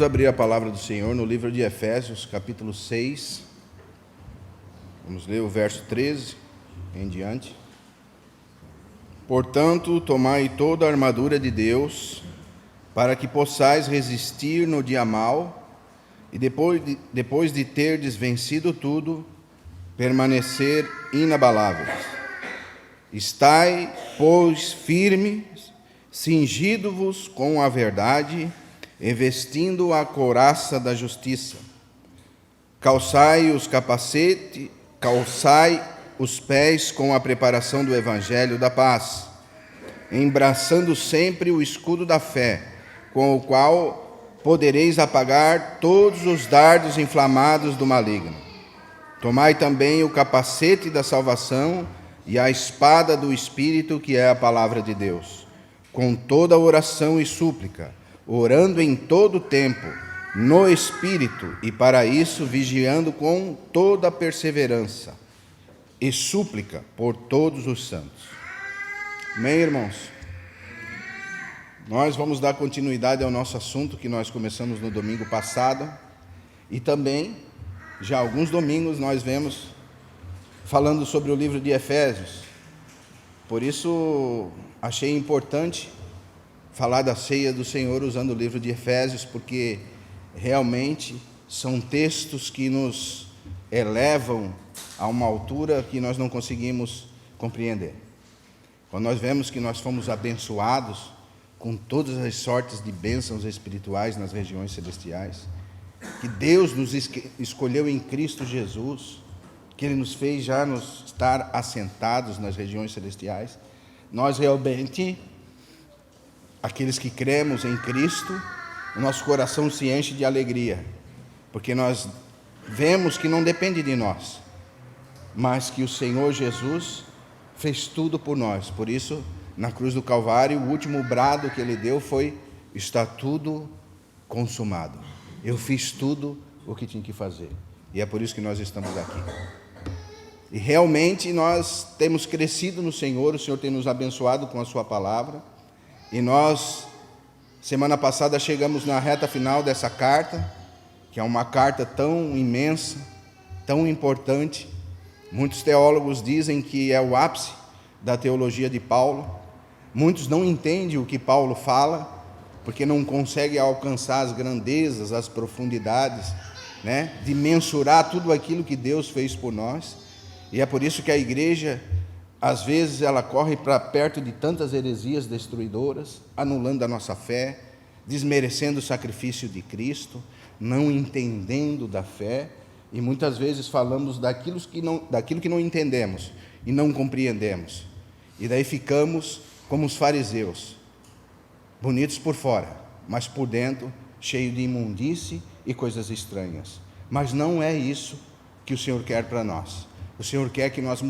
Vamos abrir a palavra do Senhor no livro de Efésios, capítulo 6. Vamos ler o verso 13 em diante. Portanto, tomai toda a armadura de Deus, para que possais resistir no dia mau, e depois de terdes vencido tudo, permanecer inabaláveis. Estai, pois, firmes, cingido-vos com a verdade, vestindo a couraça da justiça. Calçai os pés com a preparação do evangelho da paz, embraçando sempre o escudo da fé, com o qual podereis apagar todos os dardos inflamados do maligno. Tomai também o capacete da salvação e a espada do Espírito, que é a palavra de Deus, com toda oração e súplica, orando em todo tempo, no Espírito, e para isso vigiando com toda perseverança e súplica por todos os santos. Amém, irmãos? Nós vamos dar continuidade ao nosso assunto que nós começamos no domingo passado, e também, já há alguns domingos, nós vemos falando sobre o livro de Efésios. Por isso, achei importante falar da ceia do Senhor usando o livro de Efésios, porque realmente são textos que nos elevam a uma altura que nós não conseguimos compreender. Quando nós vemos que nós fomos abençoados com todas as sortes de bênçãos espirituais nas regiões celestiais, que Deus nos escolheu em Cristo Jesus, que Ele nos fez já nos estar assentados nas regiões celestiais, nós realmente, aqueles que cremos em Cristo, o nosso coração se enche de alegria, porque nós vemos que não depende de nós, mas que o Senhor Jesus fez tudo por nós. Por isso, na cruz do Calvário, o último brado que Ele deu foi: está tudo consumado. Eu fiz tudo o que tinha que fazer. E é por isso que nós estamos aqui. E realmente nós temos crescido no Senhor, o Senhor tem nos abençoado com a sua palavra. E nós, semana passada, chegamos na reta final dessa carta, que é uma carta tão imensa, tão importante. Muitos teólogos dizem que é o ápice da teologia de Paulo. Muitos não entendem o que Paulo fala, porque não conseguem alcançar as grandezas, as profundidades, de mensurar tudo aquilo que Deus fez por nós. E é por isso que a igreja, às vezes, ela corre para perto de tantas heresias destruidoras, anulando a nossa fé, desmerecendo o sacrifício de Cristo, não entendendo da fé, e muitas vezes falamos daquilo que não entendemos e não compreendemos. E daí ficamos como os fariseus, bonitos por fora, mas por dentro cheio de imundície e coisas estranhas. Mas não é isso que o Senhor quer para nós. O Senhor quer que nós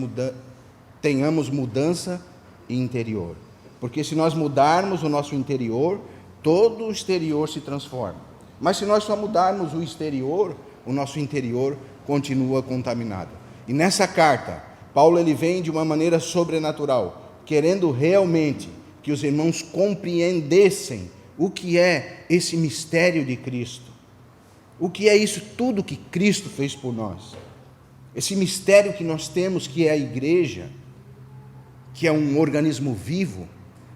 tenhamos mudança interior, porque se nós mudarmos o nosso interior, todo o exterior se transforma. Mas se nós só mudarmos o exterior, o nosso interior continua contaminado. E nessa carta, Paulo ele vem de uma maneira sobrenatural, querendo realmente que os irmãos compreendessem o que é esse mistério de Cristo, o que é isso tudo que Cristo fez por nós, esse mistério que nós temos, que é a igreja, que é um organismo vivo,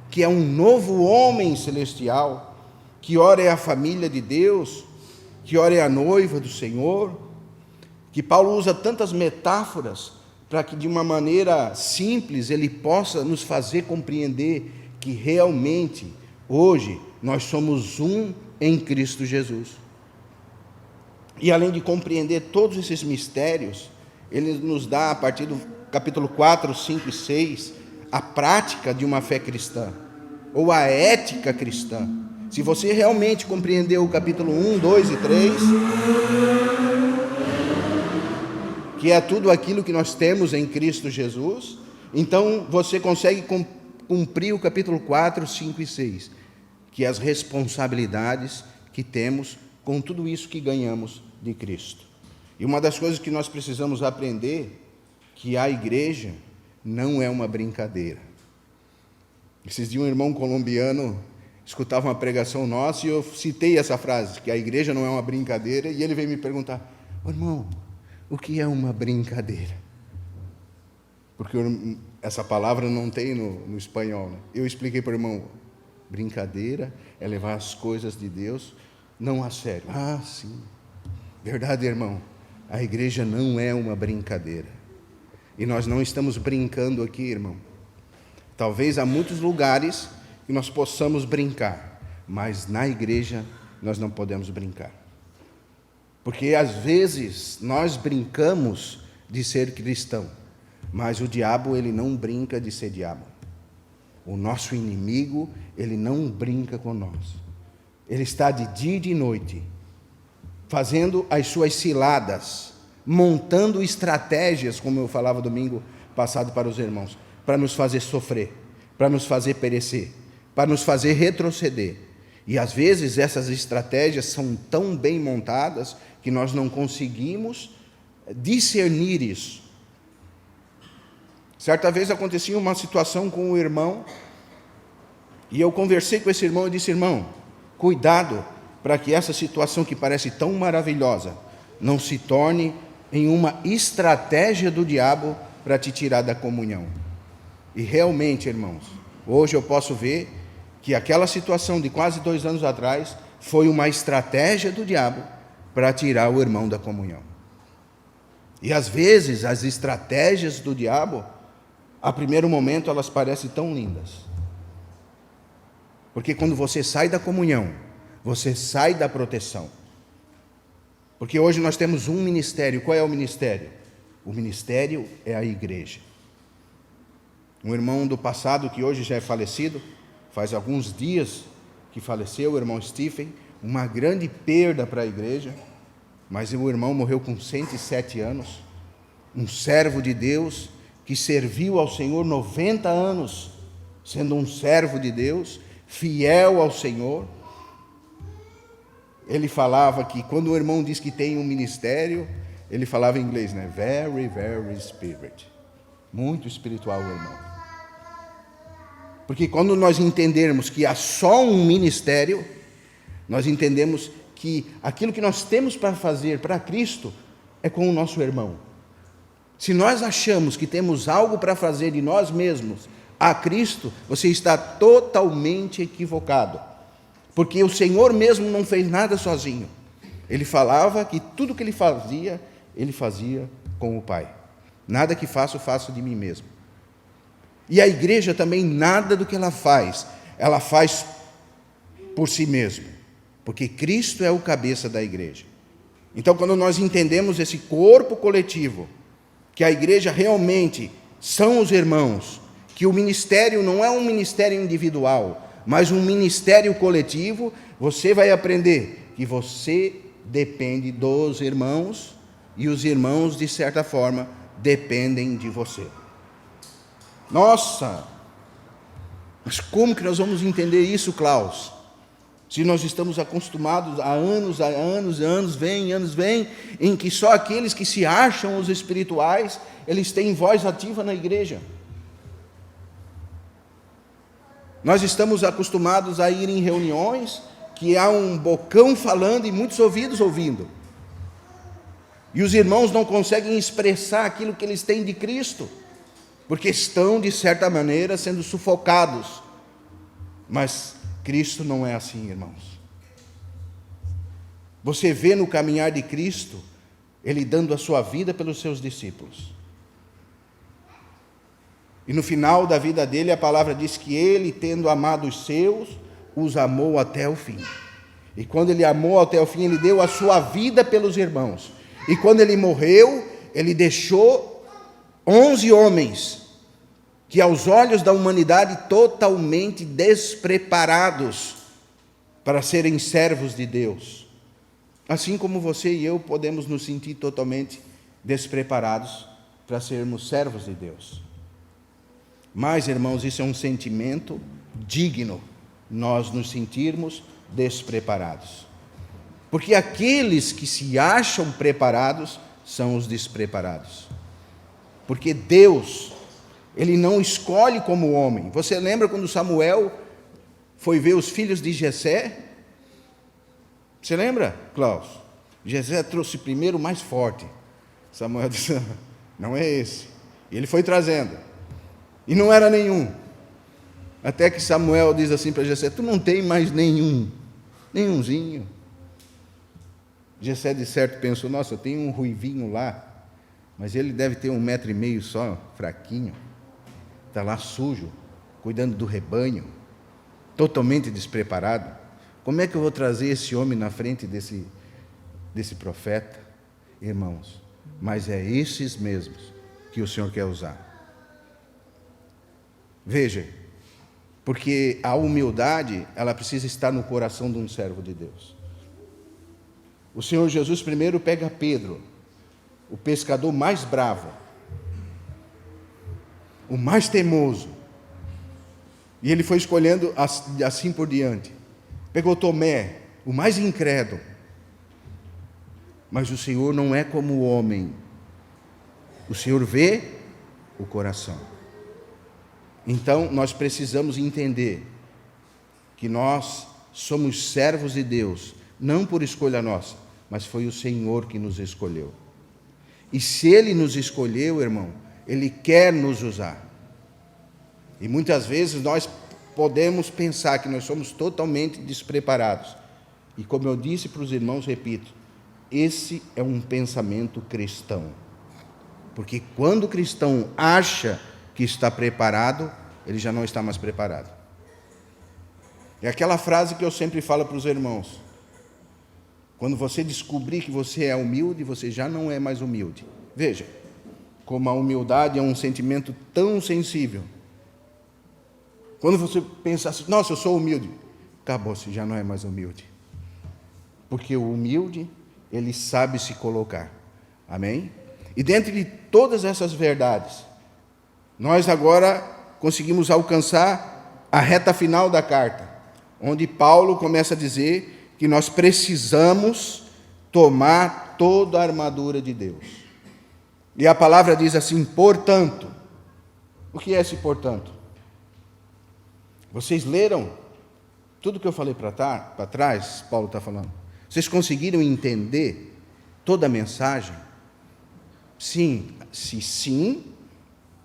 que é um novo homem celestial, que ora é a família de Deus, que ora é a noiva do Senhor, que Paulo usa tantas metáforas para que de uma maneira simples ele possa nos fazer compreender que realmente hoje nós somos um em Cristo Jesus. E além de compreender todos esses mistérios, ele nos dá, a partir do capítulo 4, 5 e 6, a prática de uma fé cristã, ou a ética cristã. Se você realmente compreendeu o capítulo 1, 2 e 3, que é tudo aquilo que nós temos em Cristo Jesus, então você consegue cumprir o capítulo 4, 5 e 6, que é as responsabilidades que temos com tudo isso que ganhamos de Cristo. E uma das coisas que nós precisamos aprender, que a igreja não é uma brincadeira. Esses dias um irmão colombiano, escutava uma pregação nossa e eu citei essa frase, que a igreja não é uma brincadeira, e ele veio me perguntar: irmão, o que é uma brincadeira? Porque essa palavra não tem no espanhol, né? Eu expliquei para o irmão: brincadeira é levar as coisas de Deus não a sério. Ah, sim, verdade, irmão, a igreja não é uma brincadeira, e nós não estamos brincando aqui, irmão. Talvez há muitos lugares que nós possamos brincar, mas na igreja nós não podemos brincar. Porque às vezes nós brincamos de ser cristão, mas o diabo, ele não brinca de ser diabo. O nosso inimigo, ele não brinca com nós. Ele está de dia e de noite, fazendo as suas ciladas, montando estratégias, como eu falava domingo passado para os irmãos, para nos fazer sofrer, para nos fazer perecer, para nos fazer retroceder. E às vezes essas estratégias são tão bem montadas que nós não conseguimos discernir isso. Certa vez acontecia uma situação com um irmão, e eu conversei com esse irmão e disse: irmão, cuidado para que essa situação que parece tão maravilhosa não se torne em uma estratégia do diabo para te tirar da comunhão. E realmente, irmãos, hoje eu posso ver que aquela situação de quase 2 anos atrás foi uma estratégia do diabo para tirar o irmão da comunhão. E às vezes as estratégias do diabo, a primeiro momento, elas parecem tão lindas. Porque quando você sai da comunhão, você sai da proteção. Porque hoje nós temos um ministério. Qual é o ministério? O ministério é a igreja. Um irmão do passado, que hoje já é falecido, faz alguns dias que faleceu, o irmão Stephen, uma grande perda para a igreja, mas o irmão morreu com 107 anos, um servo de Deus, que serviu ao Senhor 90 anos, sendo um servo de Deus, fiel ao Senhor. Ele falava que, quando o irmão diz que tem um ministério, ele falava em inglês, né? Very, very spirit. Muito espiritual o irmão. Porque quando nós entendermos que há só um ministério, nós entendemos que aquilo que nós temos para fazer para Cristo é com o nosso irmão. Se nós achamos que temos algo para fazer de nós mesmos a Cristo, você está totalmente equivocado. Porque o Senhor mesmo não fez nada sozinho. Ele falava que tudo que ele fazia com o Pai. Nada que faço de mim mesmo. E a igreja também, nada do que ela faz por si mesma, porque Cristo é o cabeça da igreja. Então, quando nós entendemos esse corpo coletivo, que a igreja realmente são os irmãos, que o ministério não é um ministério individual, mas um ministério coletivo, você vai aprender que você depende dos irmãos, e os irmãos, de certa forma, dependem de você. Nossa, mas como que nós vamos entender isso, Klaus? Se nós estamos acostumados há anos vêm, em que só aqueles que se acham os espirituais, eles têm voz ativa na igreja. Nós estamos acostumados a ir em reuniões que há um bocão falando e muitos ouvidos ouvindo. E os irmãos não conseguem expressar aquilo que eles têm de Cristo, porque estão, de certa maneira, sendo sufocados. Mas Cristo não é assim, irmãos. Você vê no caminhar de Cristo, Ele dando a sua vida pelos seus discípulos. E no final da vida dele, a palavra diz que Ele, tendo amado os seus, os amou até o fim. E quando Ele amou até o fim, Ele deu a sua vida pelos irmãos. E quando Ele morreu, Ele deixou 11 homens, que aos olhos da humanidade totalmente despreparados para serem servos de Deus. Assim como você e eu podemos nos sentir totalmente despreparados para sermos servos de Deus. Mas, irmãos, isso é um sentimento digno, nós nos sentirmos despreparados. Porque aqueles que se acham preparados são os despreparados. Porque Deus, Ele não escolhe como homem. Você lembra quando Samuel foi ver os filhos de Jessé. Você lembra, Klaus? Jessé trouxe primeiro o mais forte. Samuel disse, não é esse. E ele foi trazendo. E não era nenhum. Até que Samuel diz assim para Jessé, tu não tem mais nenhumzinho. Jessé de certo pensou, nossa, eu tenho um ruivinho lá, mas ele deve ter 1,5 m só, fraquinho. Está lá sujo, cuidando do rebanho, totalmente despreparado. Como é que eu vou trazer esse homem na frente desse profeta? Irmãos, mas é esses mesmos que o Senhor quer usar. Veja, porque a humildade, ela precisa estar no coração de um servo de Deus. O Senhor Jesus primeiro pega Pedro, o pescador mais bravo, o mais teimoso, e ele foi escolhendo assim por diante. Pegou Tomé, o mais incrédulo. Mas o Senhor não é como o homem. O Senhor vê o coração. Então, nós precisamos entender que nós somos servos de Deus, não por escolha nossa, mas foi o Senhor que nos escolheu. E se Ele nos escolheu, irmão, Ele quer nos usar. E muitas vezes nós podemos pensar que nós somos totalmente despreparados. E como eu disse para os irmãos, repito, esse é um pensamento cristão. Porque quando o cristão acha que está preparado, ele já não está mais preparado. É aquela frase que eu sempre falo para os irmãos. Quando você descobrir que você é humilde, você já não é mais humilde. Veja, como a humildade é um sentimento tão sensível. Quando você pensa assim, nossa, eu sou humilde, acabou, você já não é mais humilde. Porque o humilde, ele sabe se colocar. Amém? E dentro de todas essas verdades, nós agora conseguimos alcançar a reta final da carta, onde Paulo começa a dizer que nós precisamos tomar toda a armadura de Deus. E a palavra diz assim, portanto. O que é esse portanto? Vocês leram tudo que eu falei para trás, Paulo está falando? Vocês conseguiram entender toda a mensagem? Sim, se sim,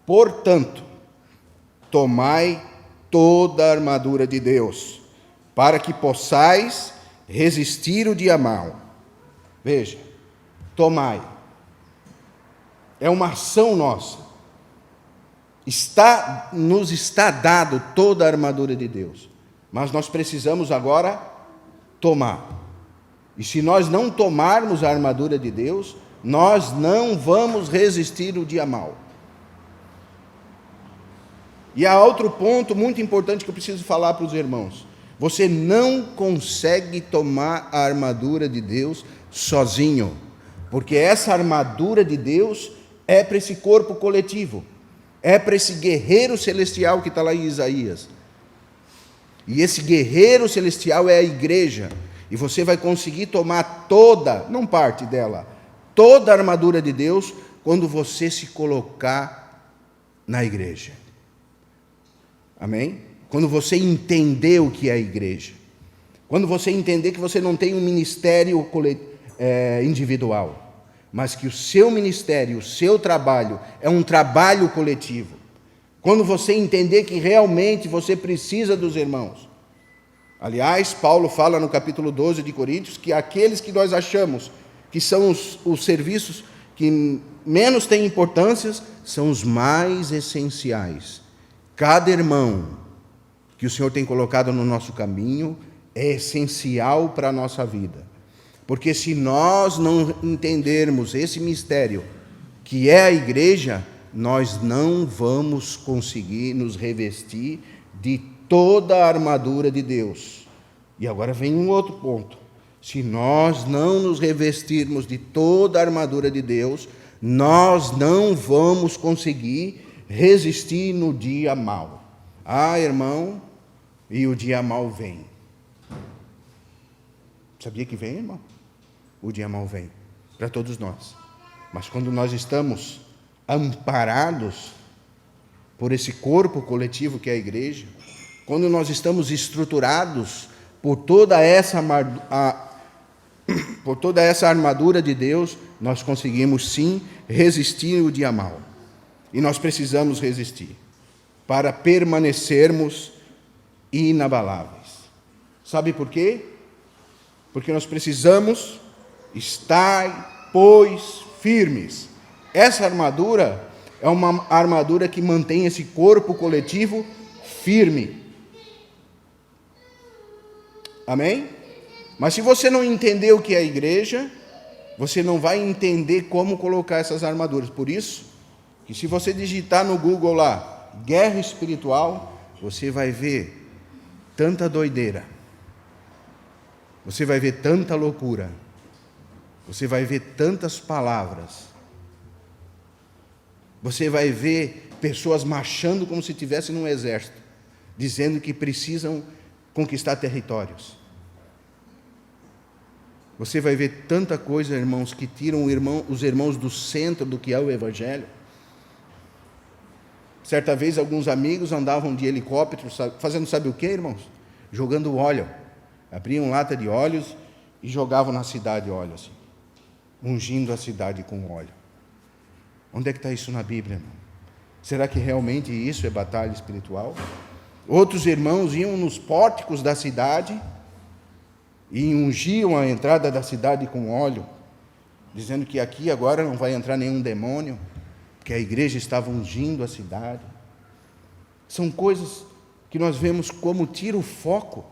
portanto, tomai toda a armadura de Deus, para que possais resistir o dia mau. Veja, tomai. É uma ação nossa. Nos está dado toda a armadura de Deus, mas nós precisamos agora tomar. E se nós não tomarmos a armadura de Deus, nós não vamos resistir o dia mau. E há outro ponto muito importante que eu preciso falar para os irmãos. Você não consegue tomar a armadura de Deus sozinho, porque essa armadura de Deus é para esse corpo coletivo. É para esse guerreiro celestial que está lá em Isaías. E esse guerreiro celestial é a igreja. E você vai conseguir tomar toda, não parte dela, toda a armadura de Deus quando você se colocar na igreja. Amém? Quando você entender o que é a igreja. Quando você entender que você não tem um ministério individual, mas que o seu ministério, o seu trabalho é um trabalho coletivo. Quando você entender que realmente você precisa dos irmãos. Aliás, Paulo fala no capítulo 12 de Coríntios que aqueles que nós achamos que são os serviços que menos têm importância são os mais essenciais. Cada irmão que o Senhor tem colocado no nosso caminho é essencial para a nossa vida. Porque se nós não entendermos esse mistério, que é a igreja, nós não vamos conseguir nos revestir de toda a armadura de Deus. E agora vem um outro ponto. Se nós não nos revestirmos de toda a armadura de Deus, nós não vamos conseguir resistir no dia mau. Ah, irmão, e o dia mau vem. Sabia que vem, irmão? O dia mau vem para todos nós. Mas quando nós estamos amparados por esse corpo coletivo que é a igreja, quando nós estamos estruturados por toda essa armadura de Deus, nós conseguimos sim resistir o dia mau. E nós precisamos resistir para permanecermos inabaláveis. Sabe por quê? Porque nós precisamos estar, pois, firmes. Essa armadura é uma armadura que mantém esse corpo coletivo firme. Amém? Mas se você não entender o que é a igreja, você não vai entender como colocar essas armaduras. Por isso, que se você digitar no Google lá, guerra espiritual, você vai ver tanta doideira. Você vai ver tanta loucura. Você vai ver tantas palavras. Você vai ver pessoas marchando como se estivessem num exército, dizendo que precisam conquistar territórios. Você vai ver tanta coisa, irmãos, que tiram os irmãos do centro do que é o Evangelho. Certa vez, alguns amigos andavam de helicóptero, fazendo sabe o que, irmãos? Jogando óleo. Abriam lata de óleos e jogavam na cidade óleo, assim, ungindo a cidade com óleo. Onde é que está isso na Bíblia, irmão? Será que realmente isso é batalha espiritual? Outros irmãos iam nos pórticos da cidade e ungiam a entrada da cidade com óleo, dizendo que aqui agora não vai entrar nenhum demônio, que a igreja estava ungindo a cidade. São coisas que nós vemos como tira o foco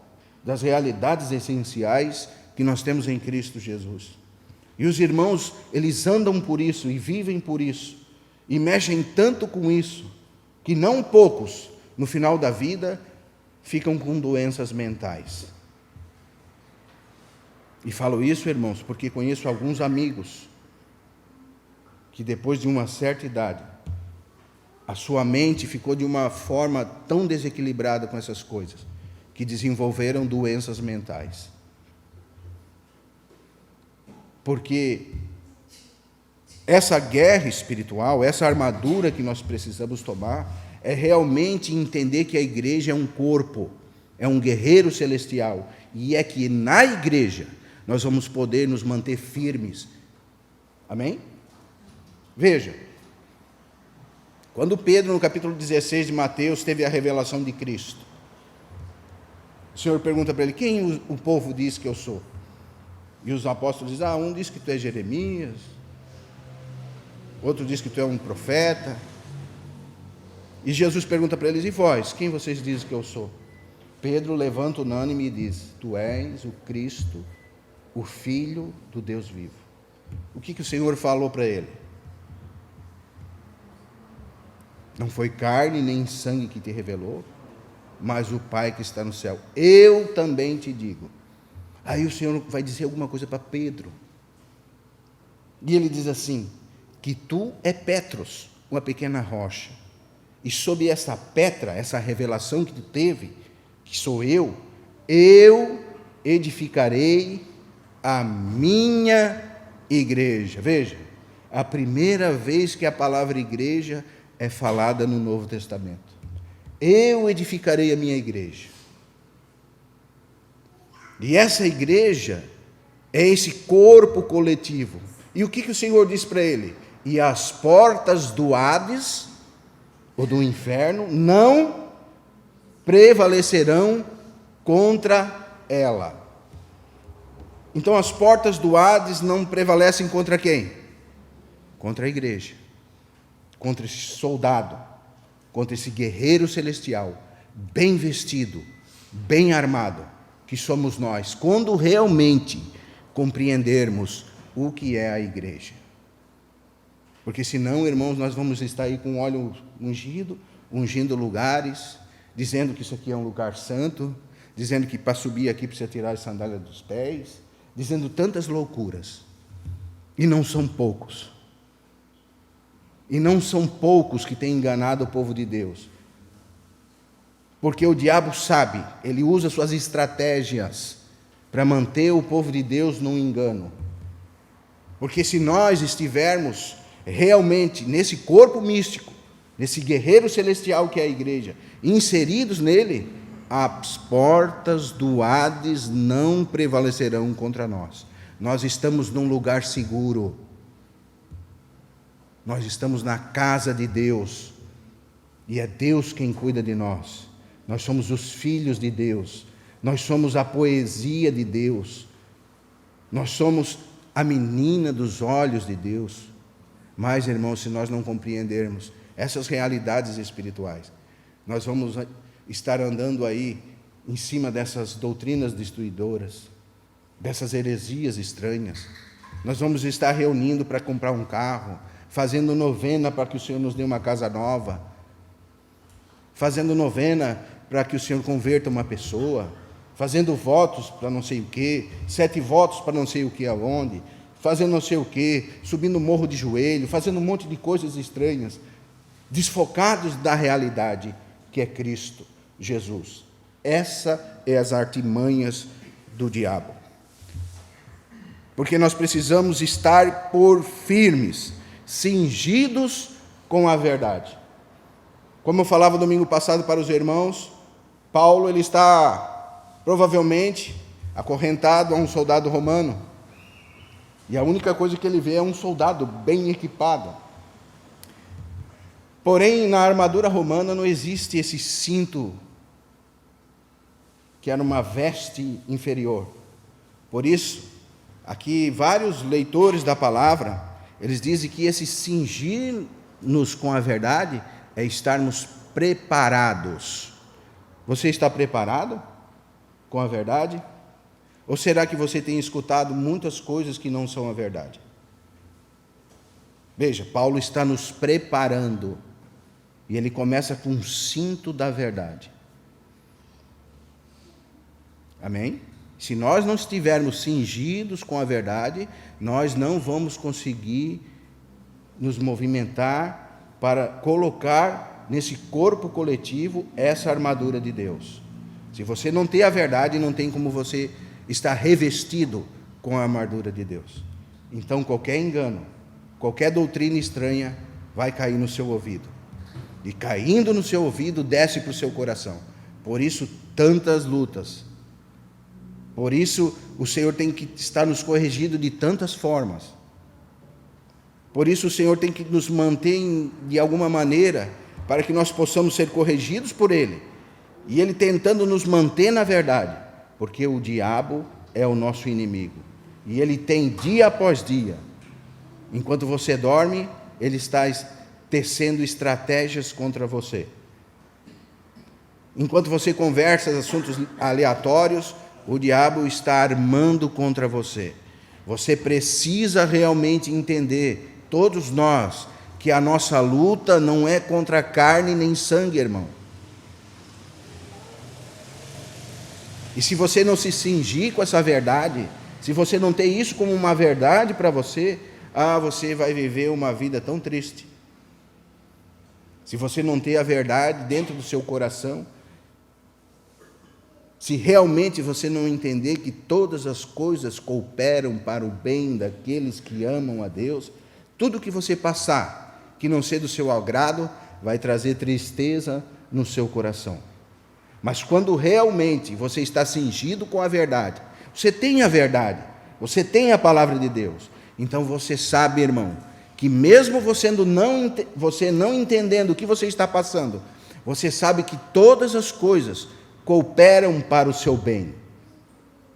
das realidades essenciais que nós temos em Cristo Jesus. E os irmãos, eles andam por isso e vivem por isso, e mexem tanto com isso, que não poucos, no final da vida, ficam com doenças mentais. E falo isso, irmãos, porque conheço alguns amigos que depois de uma certa idade, a sua mente ficou de uma forma tão desequilibrada com essas coisas, que desenvolveram doenças mentais. Porque essa guerra espiritual, essa armadura que nós precisamos tomar, é realmente entender que a igreja é um corpo, é um guerreiro celestial, e é que na igreja nós vamos poder nos manter firmes. Amém? Veja, quando Pedro, no capítulo 16 de Mateus, teve a revelação de Cristo, o Senhor pergunta para ele, quem o povo diz que eu sou? E os apóstolos dizem, um diz que tu és Jeremias, outro diz que tu és um profeta. E Jesus pergunta para eles, e vós, quem vocês dizem que eu sou? Pedro levanta unânime e diz, tu és o Cristo, o Filho do Deus vivo. O que o Senhor falou para ele? Não foi carne nem sangue que te revelou, mas o Pai que está no céu. Eu também te digo. Aí o Senhor vai dizer alguma coisa para Pedro. E ele diz assim, que tu é Petros, uma pequena rocha. E sob essa pedra, essa revelação que tu teve, que sou eu edificarei a minha igreja. Veja, a primeira vez que a palavra igreja é falada no Novo Testamento. Eu edificarei a minha igreja. E essa igreja é esse corpo coletivo. E o que o Senhor diz para ele? E as portas do Hades, ou do inferno, não prevalecerão contra ela. Então as portas do Hades não prevalecem contra quem? Contra a igreja, contra esse soldado, contra esse guerreiro celestial, bem vestido, bem armado, que somos nós, quando realmente compreendermos o que é a igreja. Porque senão, irmãos, nós vamos estar aí com óleo ungido, ungindo lugares, dizendo que isso aqui é um lugar santo, dizendo que para subir aqui precisa tirar as sandálias dos pés, dizendo tantas loucuras. E não são poucos. E não são poucos que têm enganado o povo de Deus. Porque o diabo sabe, ele usa suas estratégias para manter o povo de Deus num engano. Porque se nós estivermos realmente nesse corpo místico, nesse guerreiro celestial que é a igreja, inseridos nele, as portas do Hades não prevalecerão contra nós. Nós estamos num lugar seguro. Nós estamos na casa de Deus. E é Deus quem cuida de nós. Nós somos os filhos de Deus. Nós somos a poesia de Deus. Nós somos a menina dos olhos de Deus. Mas, irmãos, se nós não compreendermos essas realidades espirituais, nós vamos estar andando aí em cima dessas doutrinas destruidoras, dessas heresias estranhas. Nós vamos estar reunindo para comprar um carro, fazendo novena para que o Senhor nos dê uma casa nova, fazendo novena para que o Senhor converta uma pessoa, fazendo votos para não sei o quê, 7 votos para não sei o que aonde, fazendo não sei o quê, subindo morro de joelho, fazendo um monte de coisas estranhas, desfocados da realidade que é Cristo Jesus. Essa é as artimanhas do diabo. Porque nós precisamos estar por firmes, cingidos com a verdade. Como eu falava domingo passado para os irmãos, Paulo ele está provavelmente acorrentado a um soldado romano. E a única coisa que ele vê é um soldado bem equipado. Porém, na armadura romana não existe esse cinto, que era uma veste inferior. Por isso, aqui vários leitores da palavra, eles dizem que esse cingir-nos com a verdade é estarmos preparados. Você está preparado com a verdade? Ou será que você tem escutado muitas coisas que não são a verdade? Veja, Paulo está nos preparando. E ele começa com um cinto da verdade. Amém? Se nós não estivermos cingidos com a verdade, nós não vamos conseguir nos movimentar para colocar nesse corpo coletivo essa armadura de Deus. Se você não tem a verdade, não tem como você estar revestido com a armadura de Deus. Então, qualquer engano, qualquer doutrina estranha vai cair no seu ouvido. E caindo no seu ouvido, desce para o seu coração. Por isso, tantas lutas. Por isso, o Senhor tem que estar nos corrigindo de tantas formas. Por isso, o Senhor tem que nos manter de alguma maneira, para que nós possamos ser corrigidos por Ele. E Ele tentando nos manter na verdade. Porque o diabo é o nosso inimigo. E ele tem dia após dia. Enquanto você dorme, ele está tecendo estratégias contra você. Enquanto você conversa assuntos aleatórios, o diabo está armando contra você. Você precisa realmente entender, todos nós, que a nossa luta não é contra carne nem sangue, irmão. E se você não se cingir com essa verdade, se você não tem isso como uma verdade para você, você vai viver uma vida tão triste. Se você não ter a verdade dentro do seu coração, se realmente você não entender que todas as coisas cooperam para o bem daqueles que amam a Deus, tudo que você passar, que não ser do seu agrado, vai trazer tristeza no seu coração. Mas quando realmente você está cingido com a verdade, você tem a verdade, você tem a palavra de Deus, então você sabe, irmão, que mesmo você não entendendo o que você está passando, você sabe que todas as coisas cooperam para o seu bem.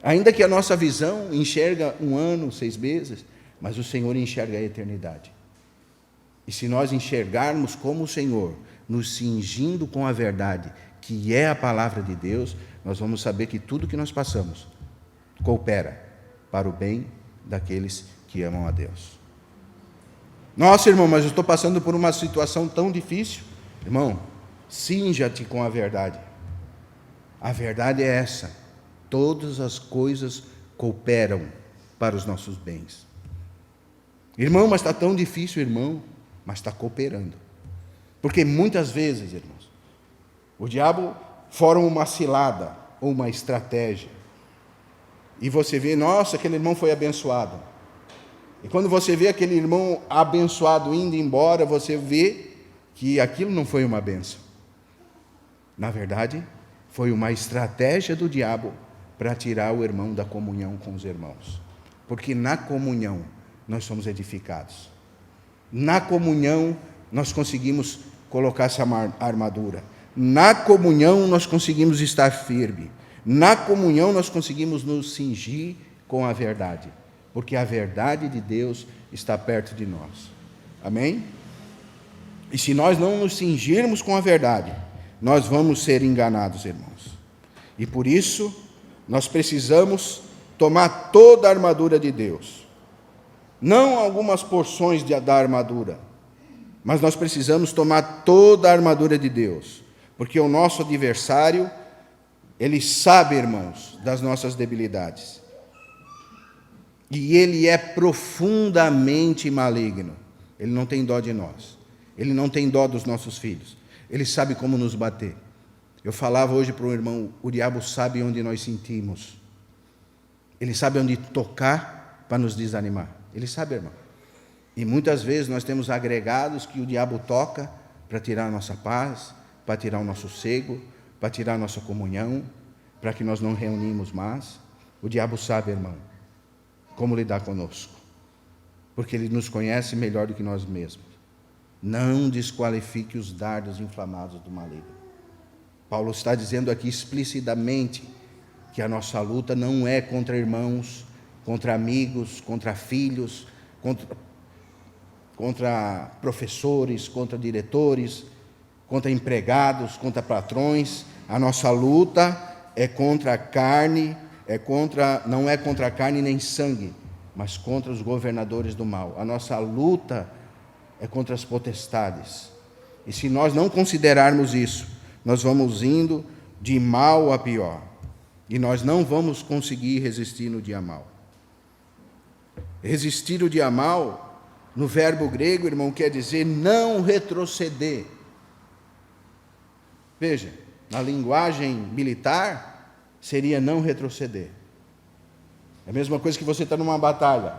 Ainda que a nossa visão enxerga 1 ano, 6 meses, mas o Senhor enxerga a eternidade. E se nós enxergarmos como o Senhor, nos cingindo com a verdade, que é a palavra de Deus, nós vamos saber que tudo que nós passamos coopera para o bem daqueles que amam a Deus. Nossa, irmão, mas eu estou passando por uma situação tão difícil. Irmão, cinja-te com a verdade. A verdade é essa: todas as coisas cooperam para os nossos bens. Irmão, mas está tão difícil, irmão, mas está cooperando. Porque muitas vezes, irmãos, o diabo forma uma cilada ou uma estratégia. E você vê, nossa, aquele irmão foi abençoado. E quando você vê aquele irmão abençoado indo embora, você vê que aquilo não foi uma bênção. Na verdade, foi uma estratégia do diabo para tirar o irmão da comunhão com os irmãos. Porque na comunhão nós somos edificados. Na comunhão nós conseguimos colocar essa armadura. Na comunhão nós conseguimos estar firme. Na comunhão nós conseguimos nos cingir com a verdade. Porque a verdade de Deus está perto de nós. Amém? E se nós não nos cingirmos com a verdade, nós vamos ser enganados, irmãos. E por isso, nós precisamos tomar toda a armadura de Deus. Não algumas porções da armadura, mas nós precisamos tomar toda a armadura de Deus. Porque o nosso adversário, ele sabe, irmãos, das nossas debilidades. E ele é profundamente maligno. Ele não tem dó de nós. Ele não tem dó dos nossos filhos. Ele sabe como nos bater. Eu falava hoje para um irmão, o diabo sabe onde nós sentimos. Ele sabe onde tocar para nos desanimar. Ele sabe, irmão. E muitas vezes nós temos agregados que o diabo toca para tirar a nossa paz, para tirar o nosso sossego, para tirar a nossa comunhão, para que nós não reunimos mais. O diabo sabe, irmão, como lidar conosco. Porque ele nos conhece melhor do que nós mesmos. Não desqualifique os dardos inflamados do maligno. Paulo está dizendo aqui explicitamente que a nossa luta não é contra irmãos, contra amigos, contra filhos, contra professores, contra diretores, contra empregados, contra patrões. A nossa luta é contra a carne, não é contra a carne nem sangue, mas contra os governadores do mal. A nossa luta é contra as potestades. E se nós não considerarmos isso, nós vamos indo de mal a pior. E nós não vamos conseguir resistir no dia mal. Resistir o dia mal, no verbo grego, irmão, quer dizer não retroceder. Veja, na linguagem militar, seria não retroceder. É a mesma coisa que você está numa batalha.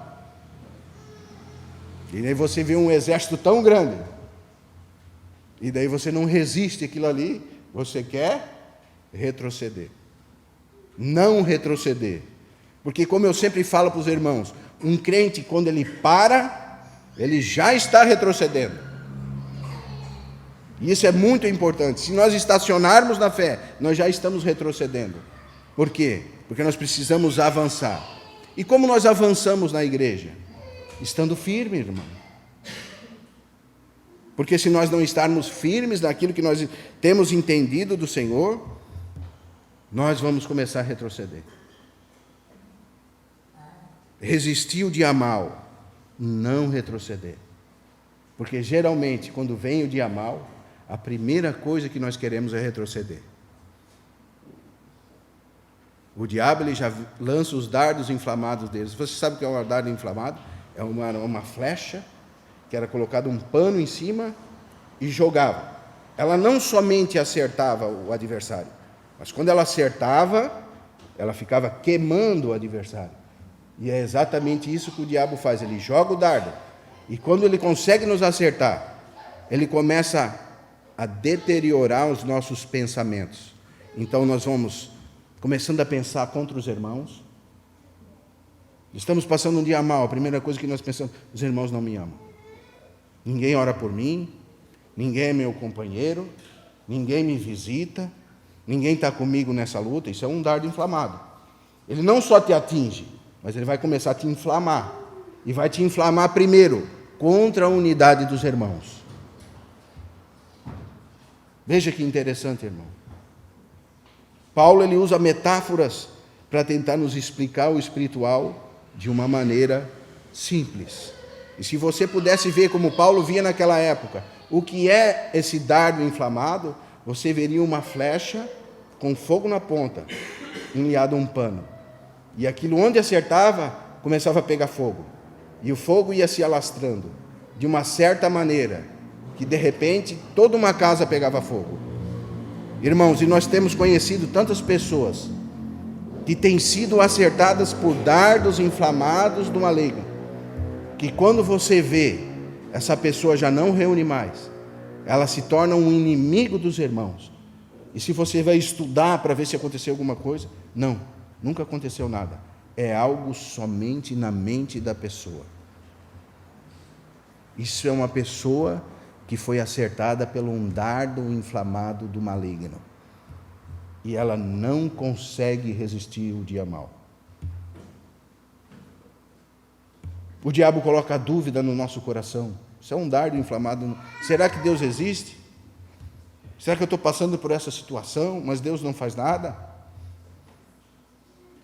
E daí você vê um exército tão grande. E daí você não resiste àquilo ali, você quer retroceder. Não retroceder. Porque como eu sempre falo para os irmãos, um crente quando ele para, ele já está retrocedendo. E isso é muito importante. Se nós estacionarmos na fé, nós já estamos retrocedendo. Por quê? Porque nós precisamos avançar. E como nós avançamos na igreja? Estando firme, irmão. Porque se nós não estarmos firmes naquilo que nós temos entendido do Senhor, nós vamos começar a retroceder. Resistir o dia mal, não retroceder. Porque geralmente, quando vem o dia mal, a primeira coisa que nós queremos é retroceder. O diabo ele já lança os dardos inflamados deles. Você sabe o que é um dardo inflamado? É uma flecha que era colocado um pano em cima e jogava. Ela não somente acertava o adversário, mas quando ela acertava, ela ficava queimando o adversário. E é exatamente isso que o diabo faz. Ele joga o dardo e quando ele consegue nos acertar, ele começa a deteriorar os nossos pensamentos. Então nós vamos começando a pensar contra os irmãos. Estamos passando um dia mal, a primeira coisa que nós pensamos, os irmãos não me amam. Ninguém ora por mim, ninguém é meu companheiro, ninguém me visita, ninguém está comigo nessa luta. Isso é um dardo inflamado. Ele não só te atinge, mas ele vai começar a te inflamar. E vai te inflamar primeiro contra a unidade dos irmãos. Veja que interessante, irmão. Paulo ele usa metáforas para tentar nos explicar o espiritual de uma maneira simples. E se você pudesse ver como Paulo via naquela época, o que é esse dardo inflamado, você veria uma flecha com fogo na ponta, enliado a um pano. E aquilo onde acertava, começava a pegar fogo. E o fogo ia se alastrando, de uma certa maneira, que de repente toda uma casa pegava fogo. Irmãos, e nós temos conhecido tantas pessoas que têm sido acertadas por dardos inflamados do maligno, que quando você vê, essa pessoa já não reúne mais, ela se torna um inimigo dos irmãos, E se você vai estudar para ver se aconteceu alguma coisa, não, nunca aconteceu nada. É algo somente na mente da pessoa. Isso é uma pessoa que foi acertada por um dardo inflamado do maligno. E ela não consegue resistir o dia mau. O diabo coloca dúvida no nosso coração. Isso é um dardo inflamado. Será que Deus existe? Será que eu estou passando por essa situação, mas Deus não faz nada?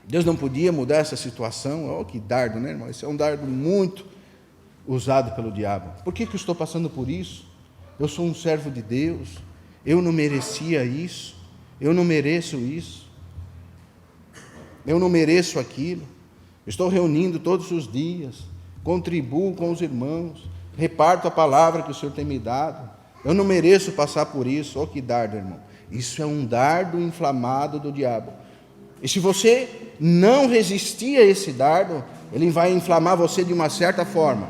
Deus não podia mudar essa situação? Oh, que dardo, né, irmão? Esse é um dardo muito usado pelo diabo. Por que eu estou passando por isso? Eu sou um servo de Deus. Eu não merecia isso. Eu não mereço isso. Eu não mereço aquilo. Estou reunindo todos os dias. Contribuo com os irmãos. Reparto a palavra que o Senhor tem me dado. Eu não mereço passar por isso. Oh, que dardo, irmão. Isso é um dardo inflamado do diabo. E se você não resistir a esse dardo, ele vai inflamar você de uma certa forma,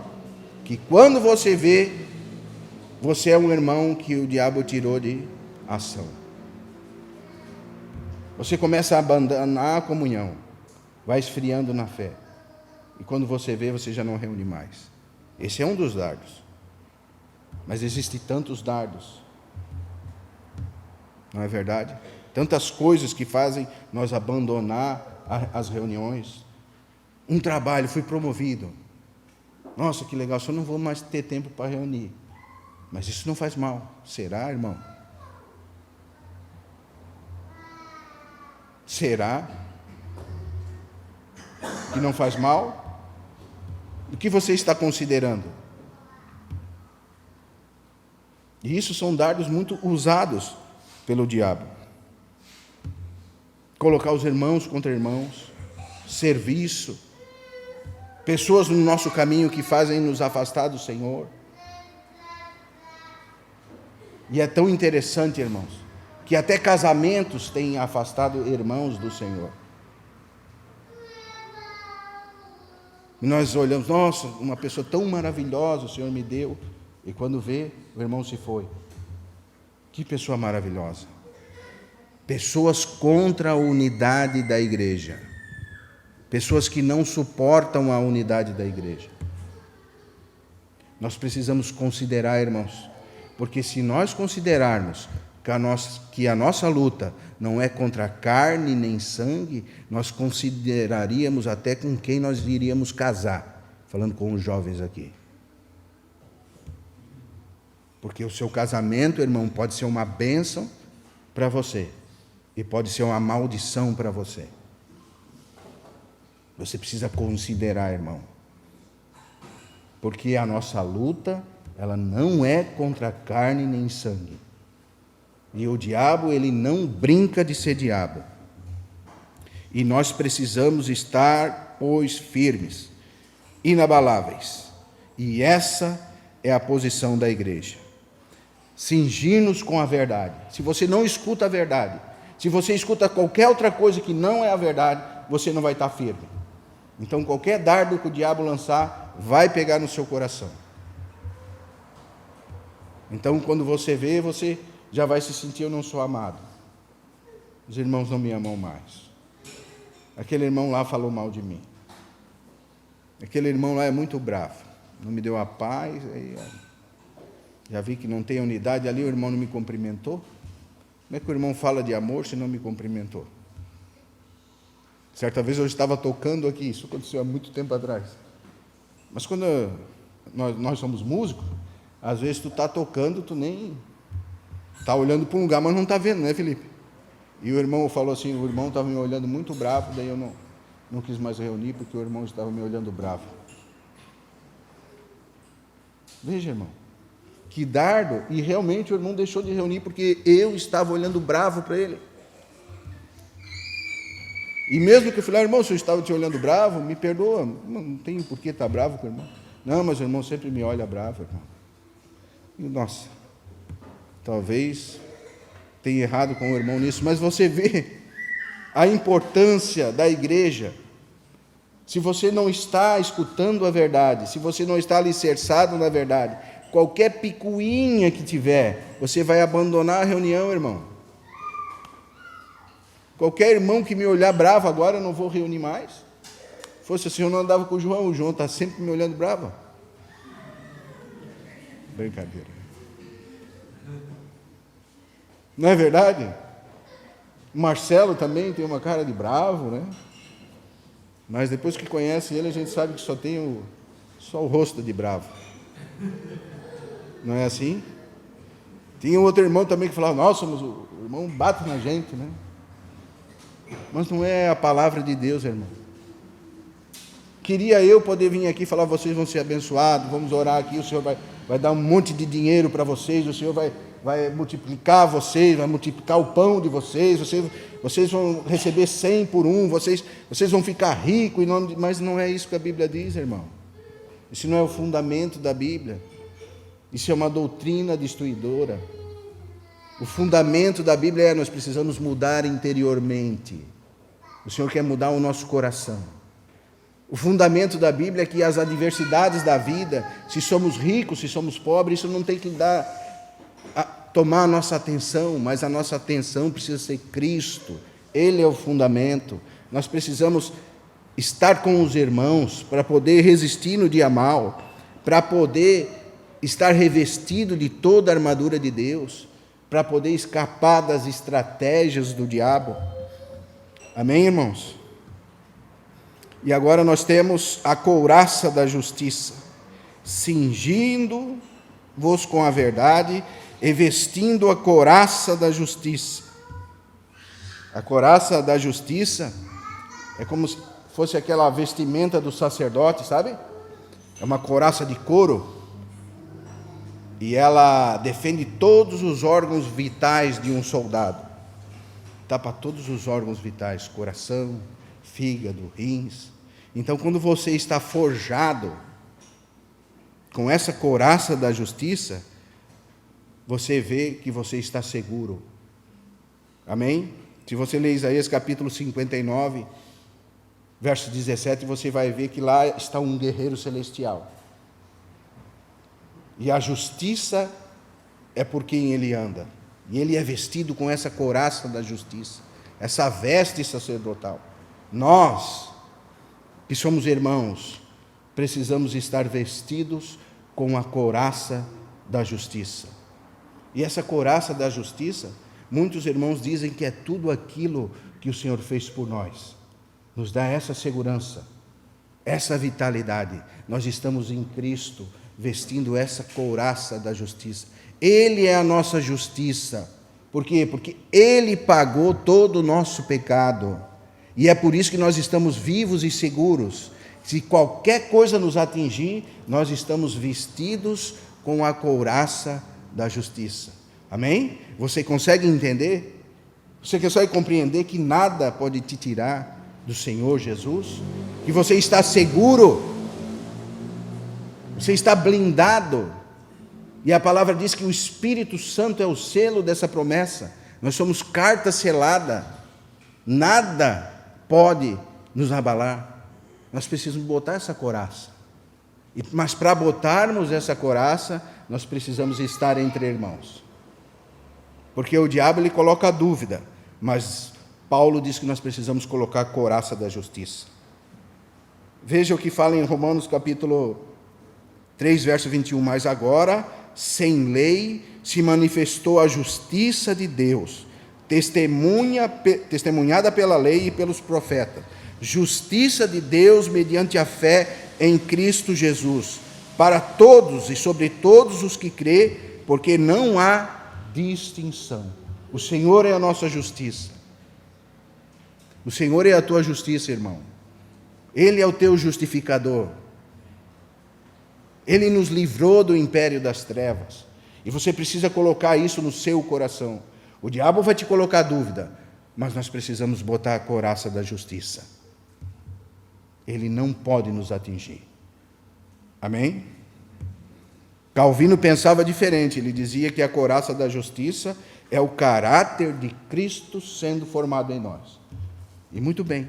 que quando você vê, você é um irmão que o diabo tirou de ação. Você começa a abandonar a comunhão, vai esfriando na fé. E quando você vê, você já não reúne mais. Esse é um dos dardos. Mas existem tantos dardos. Não é verdade? Tantas coisas que fazem nós abandonar as reuniões. Um trabalho, fui promovido. Nossa, que legal, só não vou mais ter tempo para reunir. Mas isso não faz mal. Será, irmão? Será que não faz mal? O que você está considerando? E isso são dardos muito usados pelo diabo. Colocar os irmãos contra irmãos, serviço, pessoas no nosso caminho que fazem nos afastar do Senhor. E é tão interessante, irmãos, que até casamentos têm afastado irmãos do Senhor. E nós olhamos, nossa, uma pessoa tão maravilhosa o Senhor me deu, e quando vê, o irmão se foi. Que pessoa maravilhosa. Pessoas contra a unidade da igreja. Pessoas que não suportam a unidade da igreja. Nós precisamos considerar, irmãos, porque se nós considerarmos que a nossa luta não é contra carne nem sangue, nós consideraríamos até com quem nós iríamos casar, falando com os jovens aqui. Porque o seu casamento, irmão, pode ser uma bênção para você e pode ser uma maldição para você. Você precisa considerar, irmão. Porque a nossa luta, ela não é contra carne nem sangue. E o diabo, ele não brinca de ser diabo. E nós precisamos estar, pois, firmes, inabaláveis. E essa é a posição da igreja. Cingir-nos com a verdade. Se você não escuta a verdade, se você escuta qualquer outra coisa que não é a verdade, você não vai estar firme. Então, qualquer dardo que o diabo lançar, vai pegar no seu coração. Então, quando você vê, você já vai se sentir, eu não sou amado. Os irmãos não me amam mais. Aquele irmão lá falou mal de mim. Aquele irmão lá é muito bravo. Não me deu a paz. Aí, já vi que não tem unidade. Ali o irmão não me cumprimentou. Como é que o irmão fala de amor se não me cumprimentou? Certa vez eu estava tocando aqui. Isso aconteceu há muito tempo atrás. Mas quando nós somos músicos, às vezes tu está tocando, tu nem está olhando para um lugar, mas não está vendo, né, Felipe? E o irmão falou assim, o irmão estava me olhando muito bravo, daí eu não quis mais reunir, porque o irmão estava me olhando bravo. Veja, irmão, que dardo, e realmente o irmão deixou de reunir, porque eu estava olhando bravo para ele. E mesmo que eu falei, irmão, se eu estava te olhando bravo, me perdoa, não tenho por que estar bravo com o irmão. Não, mas o irmão sempre me olha bravo, irmão. E, nossa, talvez tenha errado com o irmão nisso, mas você vê a importância da igreja. Se você não está escutando a verdade, se você não está alicerçado na verdade, qualquer picuinha que tiver, você vai abandonar a reunião, irmão. Qualquer irmão que me olhar bravo agora, eu não vou reunir mais. Se fosse assim, eu não andava com o João está sempre me olhando bravo. Brincadeira. Não é verdade? O Marcelo também tem uma cara de bravo, né? Mas depois que conhece ele, a gente sabe que só tem só o rosto de bravo. Não é assim? Tinha um outro irmão também que falava, nossa, mas o irmão bate na gente, né? Mas não é a palavra de Deus, irmão. Queria eu poder vir aqui e falar, vocês vão ser abençoados, vamos orar aqui, o Senhor vai dar um monte de dinheiro para vocês, o Senhor vai multiplicar vocês, vai multiplicar o pão de vocês vão receber 100 por um, vocês vão ficar ricos, mas não é isso que a Bíblia diz, irmão. Isso não é o fundamento da Bíblia. Isso é uma doutrina destruidora. O fundamento da Bíblia é nós precisamos mudar interiormente. O Senhor quer mudar o nosso coração. O fundamento da Bíblia é que as adversidades da vida, se somos ricos, se somos pobres, isso não tem que tomar a nossa atenção, mas a nossa atenção precisa ser Cristo. Ele é o fundamento. Nós precisamos estar com os irmãos para poder resistir no dia mal, para poder estar revestido de toda a armadura de Deus, para poder escapar das estratégias do diabo. Amém, irmãos? E agora nós temos a couraça da justiça, cingindo-vos com a verdade e vestindo a couraça da justiça. A couraça da justiça é como se fosse aquela vestimenta do sacerdote, sabe? É uma couraça de couro e ela defende todos os órgãos vitais de um soldado. Tapa todos os órgãos vitais, coração, fígado, rins. Então, quando você está forjado com essa couraça da justiça, você vê que você está seguro. Amém? Se você ler Isaías capítulo 59, verso 17, você vai ver que lá está um guerreiro celestial. E a justiça é por quem ele anda. E ele é vestido com essa couraça da justiça, essa veste sacerdotal. Nós, que somos irmãos, precisamos estar vestidos com a couraça da justiça. E essa couraça da justiça, muitos irmãos dizem que é tudo aquilo que o Senhor fez por nós. Nos dá essa segurança, essa vitalidade. Nós estamos em Cristo, vestindo essa couraça da justiça. Ele é a nossa justiça. Por quê? Porque Ele pagou todo o nosso pecado. E é por isso que nós estamos vivos e seguros. Se qualquer coisa nos atingir, nós estamos vestidos com a couraça da justiça. Amém? Você consegue entender? Você consegue compreender que nada pode te tirar do Senhor Jesus? Que você está seguro? Você está blindado? E a palavra diz que o Espírito Santo é o selo dessa promessa. Nós somos carta selada. Nada pode nos abalar. Nós precisamos botar essa couraça. Mas para botarmos essa couraça, nós precisamos estar entre irmãos. Porque o diabo ele coloca a dúvida, mas Paulo diz que nós precisamos colocar a couraça da justiça. Veja o que fala em Romanos capítulo 3, verso 21. Mas agora, sem lei, se manifestou a justiça de Deus, testemunhada pela lei e pelos profetas. Justiça de Deus mediante a fé em Cristo Jesus, para todos e sobre todos os que crê, porque não há distinção. O Senhor é a nossa justiça. O Senhor é a tua justiça, irmão. Ele é o teu justificador. Ele nos livrou do império das trevas. E você precisa colocar isso no seu coração. O diabo vai te colocar dúvida, mas nós precisamos botar a couraça da justiça. Ele não pode nos atingir. Amém? Calvino pensava diferente. Ele dizia que a couraça da justiça é o caráter de Cristo sendo formado em nós. E muito bem,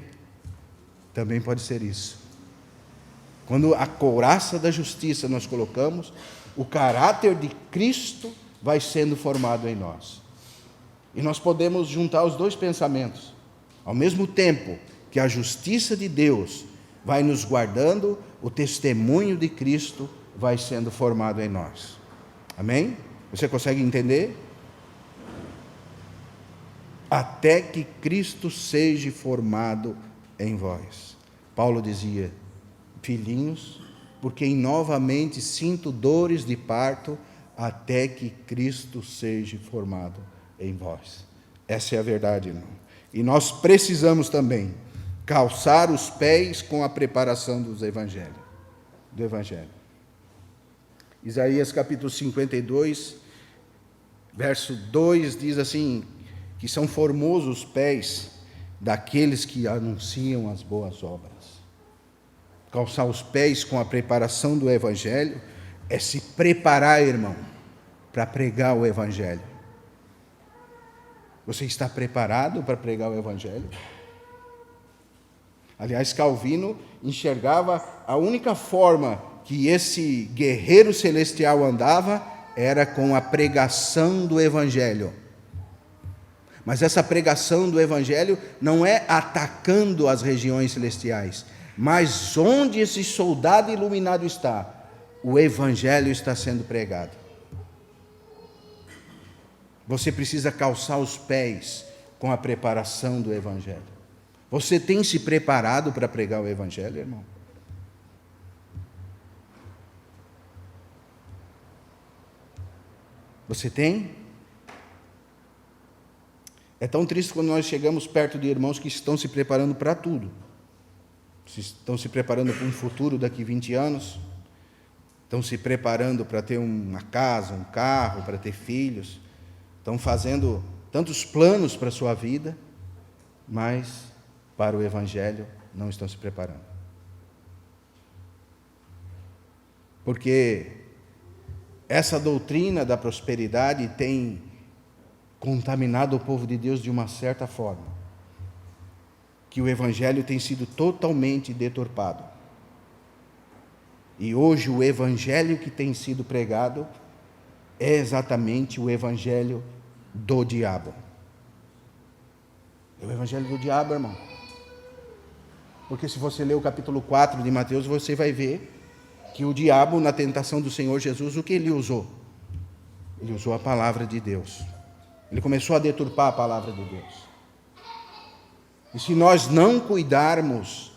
também pode ser isso. Quando a couraça da justiça nós colocamos, o caráter de Cristo vai sendo formado em nós. E nós podemos juntar os dois pensamentos. Ao mesmo tempo que a justiça de Deus vai nos guardando, o testemunho de Cristo vai sendo formado em nós. Amém? Você consegue entender? Até que Cristo seja formado em vós. Paulo dizia: filhinhos, por quem novamente sinto dores de parto, até que Cristo seja formado em vós. Essa é a verdade, irmão. E nós precisamos também calçar os pés com a preparação do Evangelho. Isaías capítulo 52, verso 2 diz assim, que são formosos os pés daqueles que anunciam as boas obras. Calçar os pés com a preparação do Evangelho é se preparar, irmão, para pregar o Evangelho. Você está preparado para pregar o Evangelho? Aliás, Calvino enxergava a única forma que esse guerreiro celestial andava era com a pregação do Evangelho. Mas essa pregação do Evangelho não é atacando as regiões celestiais, mas onde esse soldado iluminado está, o Evangelho está sendo pregado. Você precisa calçar os pés com a preparação do Evangelho. Você tem se preparado para pregar o Evangelho, irmão? Você tem? É tão triste quando nós chegamos perto de irmãos que estão se preparando para tudo. Estão se preparando para um futuro daqui 20 anos. Estão se preparando para ter uma casa, um carro, para ter filhos. Estão fazendo tantos planos para a sua vida, mas para o Evangelho não estão se preparando. Porque essa doutrina da prosperidade tem contaminado o povo de Deus de uma certa forma, que o Evangelho tem sido totalmente deturpado. E hoje o Evangelho que tem sido pregado é exatamente o Evangelho do diabo. É o Evangelho do diabo, irmão. Porque se você ler o capítulo 4 de Mateus, você vai ver que o diabo, na tentação do Senhor Jesus, o que ele usou? Ele usou a palavra de Deus. Ele começou a deturpar a palavra de Deus. E se nós não cuidarmos,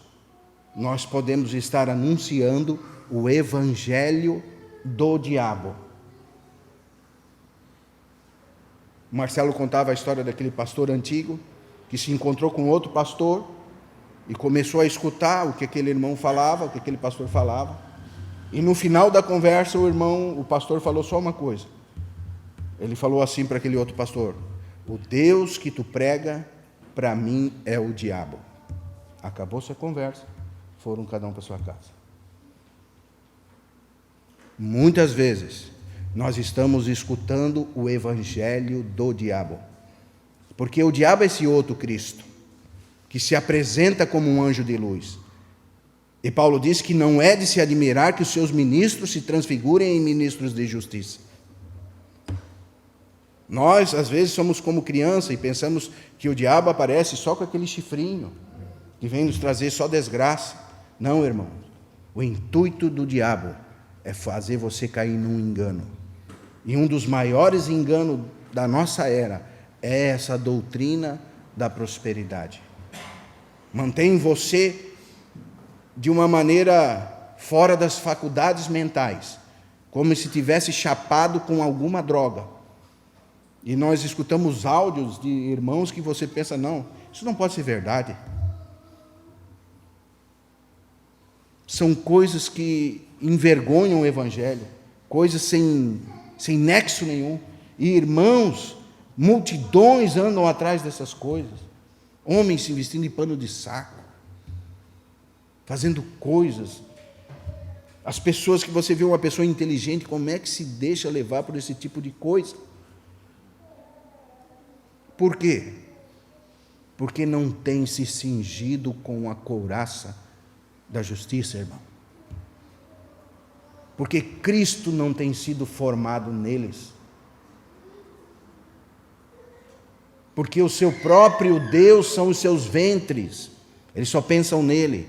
nós podemos estar anunciando o Evangelho do diabo. O Marcelo contava a história daquele pastor antigo que se encontrou com outro pastor e começou a escutar o que aquele irmão falava, o que aquele pastor falava. E no final da conversa, o pastor falou só uma coisa. Ele falou assim para aquele outro pastor: o Deus que tu prega, para mim, é o diabo. Acabou-se a conversa, foram cada um para sua casa. Muitas vezes, nós estamos escutando o Evangelho do diabo. Porque o diabo é esse outro Cristo, que se apresenta como um anjo de luz. E Paulo diz que não é de se admirar que os seus ministros se transfigurem em ministros de justiça. Nós, às vezes, somos como criança e pensamos que o diabo aparece só com aquele chifrinho, que vem nos trazer só desgraça. Não, irmão. O intuito do diabo é fazer você cair num engano. E um dos maiores enganos da nossa era é essa doutrina da prosperidade. Mantém você de uma maneira fora das faculdades mentais, como se tivesse chapado com alguma droga. E nós escutamos áudios de irmãos que você pensa, não, isso não pode ser verdade. São coisas que envergonham o Evangelho, coisas sem nexo nenhum. E irmãos, multidões andam atrás dessas coisas. Homens se vestindo de pano de saco, fazendo coisas. As pessoas que você vê uma pessoa inteligente, como é que se deixa levar por esse tipo de coisa? Por quê? Porque não tem se cingido com a couraça da justiça, irmão. Porque Cristo não tem sido formado neles. porque o seu próprio Deus são os seus ventres, eles só pensam nele.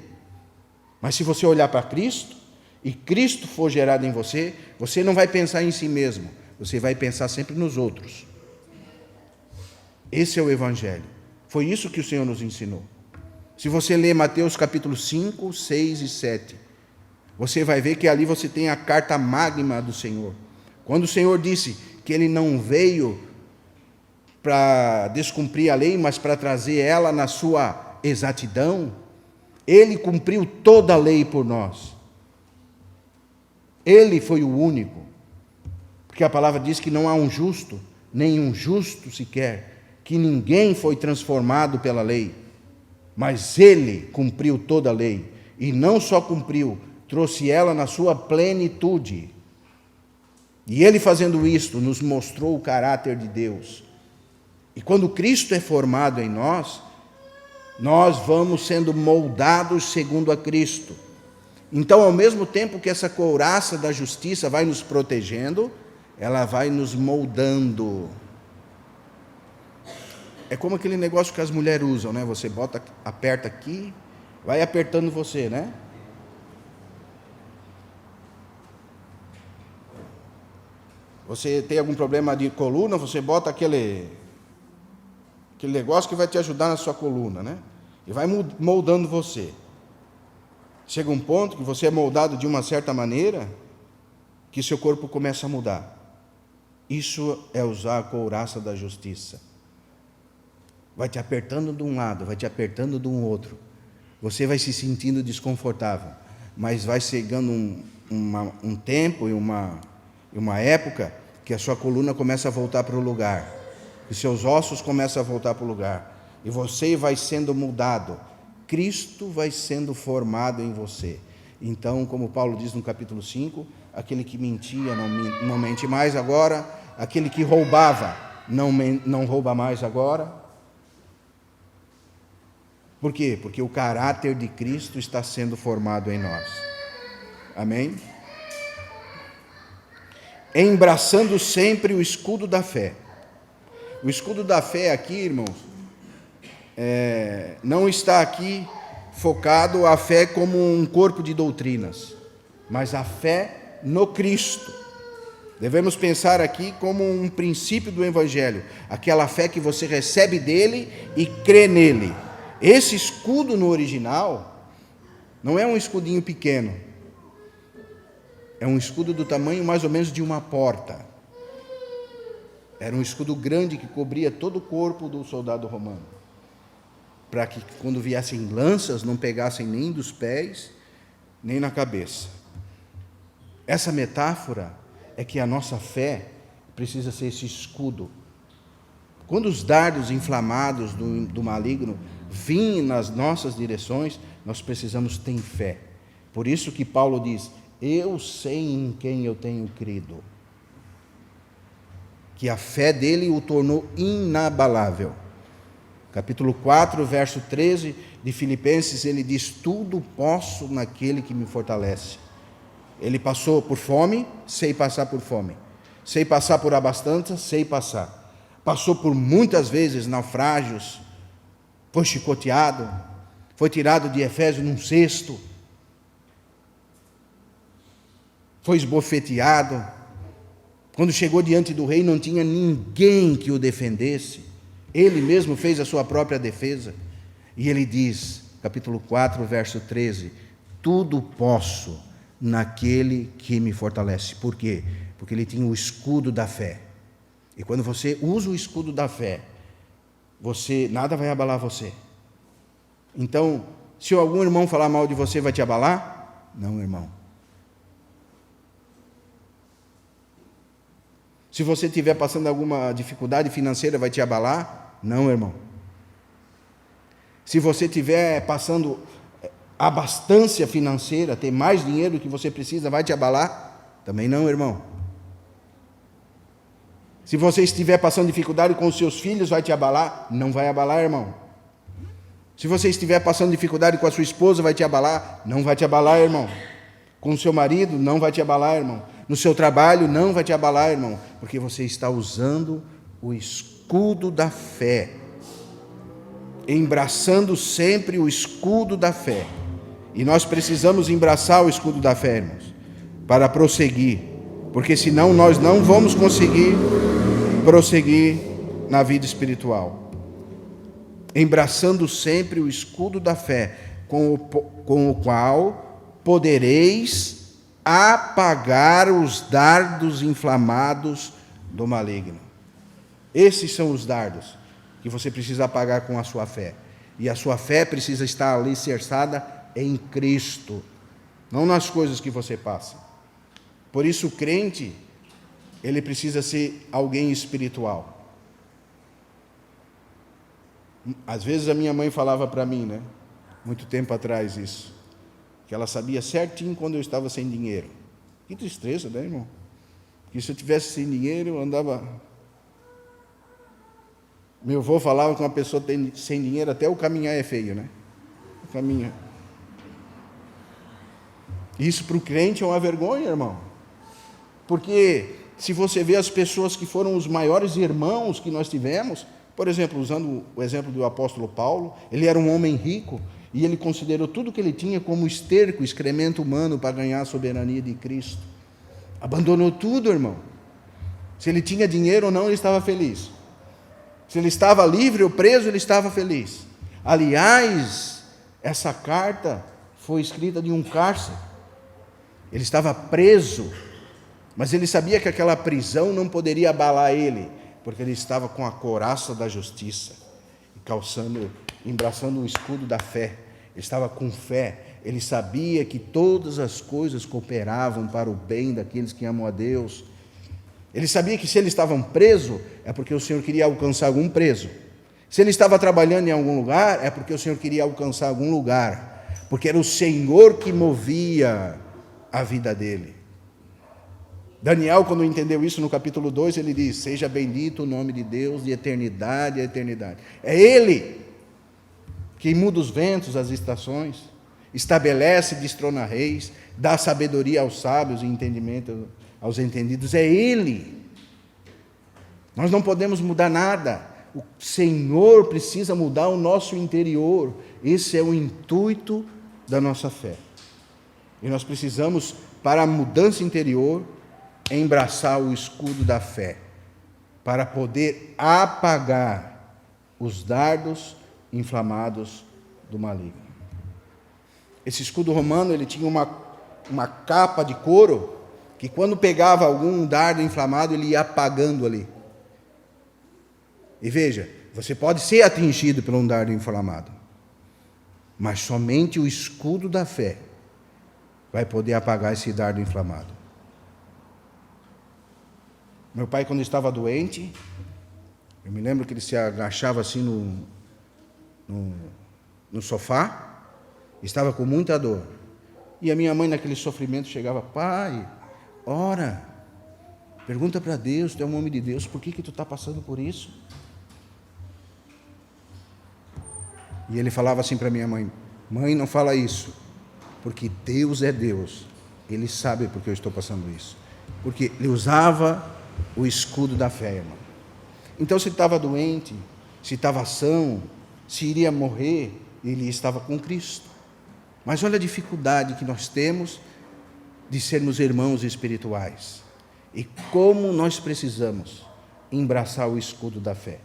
Mas se você olhar para Cristo, e Cristo for gerado em você, você não vai pensar em si mesmo, você vai pensar sempre nos outros. Esse é o Evangelho. Foi isso que o Senhor nos ensinou. Se você ler Mateus capítulo 5, 6 e 7, você vai ver que ali você tem a carta magna do Senhor. Quando o Senhor disse que Ele não veio para descumprir a lei, mas para trazer ela na sua exatidão, Ele cumpriu toda a lei por nós. Ele foi o único. Porque a palavra diz que não há um justo, nem um justo sequer, que ninguém foi transformado pela lei. Mas Ele cumpriu toda a lei. E não só cumpriu, trouxe ela na sua plenitude. E Ele fazendo isto, nos mostrou o caráter de Deus. E quando Cristo é formado em nós, nós vamos sendo moldados segundo a Cristo. Então, ao mesmo tempo que essa couraça da justiça vai nos protegendo, ela vai nos moldando. É como aquele negócio que as mulheres usam, né? Você aperta aqui, vai apertando você, né? Você tem algum problema de coluna, você bota aquele negócio que vai te ajudar na sua coluna, né? E vai moldando você. Chega um ponto que você é moldado de uma certa maneira que seu corpo começa a mudar. Isso é usar a couraça da justiça. Vai te apertando de um lado, vai te apertando de um outro. Você vai se sentindo desconfortável, mas vai chegando um tempo e uma época que a sua coluna começa a voltar para o lugar, que seus ossos começam a voltar para o lugar, e você vai sendo mudado. Cristo vai sendo formado em você. Então, como Paulo diz no capítulo 5, aquele que mentia não mente mais agora, aquele que roubava não rouba mais agora. Por quê? Porque o caráter de Cristo está sendo formado em nós. Amém? Embraçando sempre o escudo da fé. O escudo da fé aqui, irmãos, não está aqui focado a fé como um corpo de doutrinas, mas a fé no Cristo. Devemos pensar aqui como um princípio do Evangelho, aquela fé que você recebe dele e crê nele. Esse escudo no original não é um escudinho pequeno, é um escudo do tamanho mais ou menos de uma porta. Era um escudo grande que cobria todo o corpo do soldado romano, para que quando viessem lanças não pegassem nem dos pés, nem na cabeça. Essa metáfora é que a nossa fé precisa ser esse escudo. Quando os dardos inflamados do maligno vêm nas nossas direções, nós precisamos ter fé. Por isso que Paulo diz, eu sei em quem eu tenho crido. Que a fé dele o tornou inabalável. Capítulo 4, verso 13 de Filipenses, ele diz, tudo posso naquele que me fortalece. Ele passou por fome, sei passar por fome. Sei passar por abastança, sei passar. Passou por muitas vezes naufrágios, foi chicoteado, foi tirado de Efésio num cesto, foi esbofeteado. Quando chegou diante do rei, não tinha ninguém que o defendesse. Ele mesmo fez a sua própria defesa. E ele diz, capítulo 4, verso 13, tudo posso naquele que me fortalece. Por quê? Porque ele tinha o escudo da fé. E quando você usa o escudo da fé, nada vai abalar você. Então, se algum irmão falar mal de você, vai te abalar? Não, irmão. Se você estiver passando alguma dificuldade financeira, vai te abalar? Não, irmão. Se você estiver passando abastança financeira, ter mais dinheiro do que você precisa, vai te abalar? Também não, irmão. Se você estiver passando dificuldade com os seus filhos, vai te abalar? Não vai abalar, irmão. Se você estiver passando dificuldade com a sua esposa, vai te abalar? Não vai te abalar, irmão. Com o seu marido, não vai te abalar, irmão. No seu trabalho, não vai te abalar, irmão. Porque você está usando o escudo escudo da fé. Embraçando sempre o escudo da fé. E nós precisamos embraçar o escudo da fé, irmãos, para prosseguir, porque senão nós não vamos conseguir prosseguir na vida espiritual. Embraçando sempre o escudo da fé, com o qual podereis apagar os dardos inflamados do maligno. Esses são os dardos que você precisa apagar com a sua fé. E a sua fé precisa estar alicerçada em Cristo, não nas coisas que você passa. Por isso o crente, ele precisa ser alguém espiritual. Às vezes a minha mãe falava para mim, muito tempo atrás isso, que ela sabia certinho quando eu estava sem dinheiro. Que tristeza, irmão? Porque se eu tivesse sem dinheiro, eu andava... Meu avô falava que uma pessoa sem dinheiro, até o caminhar é feio, O caminho. Isso para o crente é uma vergonha, irmão. Porque se você vê as pessoas que foram os maiores irmãos que nós tivemos, por exemplo, usando o exemplo do apóstolo Paulo, ele era um homem rico e ele considerou tudo que ele tinha como esterco, excremento humano para ganhar a soberania de Cristo. Abandonou tudo, irmão. Se ele tinha dinheiro ou não, ele estava feliz. Se ele estava livre ou preso, ele estava feliz. Aliás, essa carta foi escrita de um cárcere. Ele estava preso, mas ele sabia que aquela prisão não poderia abalar ele, porque ele estava com a couraça da justiça, embraçando o escudo da fé. Ele estava com fé, ele sabia que todas as coisas cooperavam para o bem daqueles que amam a Deus. Ele sabia que se ele estava preso, é porque o Senhor queria alcançar algum preso. Se ele estava trabalhando em algum lugar, é porque o Senhor queria alcançar algum lugar, porque era o Senhor que movia a vida dele. Daniel, quando entendeu isso no capítulo 2, ele diz: seja bendito o nome de Deus de eternidade a eternidade. É Ele que muda os ventos, as estações, estabelece e destrona reis, dá sabedoria aos sábios e entendimento aos entendidos. É Ele. Nós não podemos mudar nada. O Senhor precisa mudar o nosso interior. Esse é o intuito da nossa fé. E nós precisamos, para a mudança interior, embraçar o escudo da fé, para poder apagar os dardos inflamados do maligno. Esse escudo romano, ele tinha uma capa de couro, que quando pegava algum dardo inflamado, ele ia apagando ali. E veja, você pode ser atingido por um dardo inflamado, mas somente o escudo da fé vai poder apagar esse dardo inflamado. Meu pai, quando estava doente, eu me lembro que ele se agachava assim no sofá, estava com muita dor. E a minha mãe, naquele sofrimento, chegava: pai, ora, pergunta para Deus, tu é um homem de Deus, por que tu está passando por isso? E ele falava assim para minha mãe: mãe, não fala isso, porque Deus é Deus, Ele sabe por que eu estou passando isso. Porque ele usava o escudo da fé, irmão. Então, se ele estava doente, se estava são, se iria morrer, ele estava com Cristo. Mas olha a dificuldade que nós temos de sermos irmãos espirituais. E como nós precisamos embraçar o escudo da fé.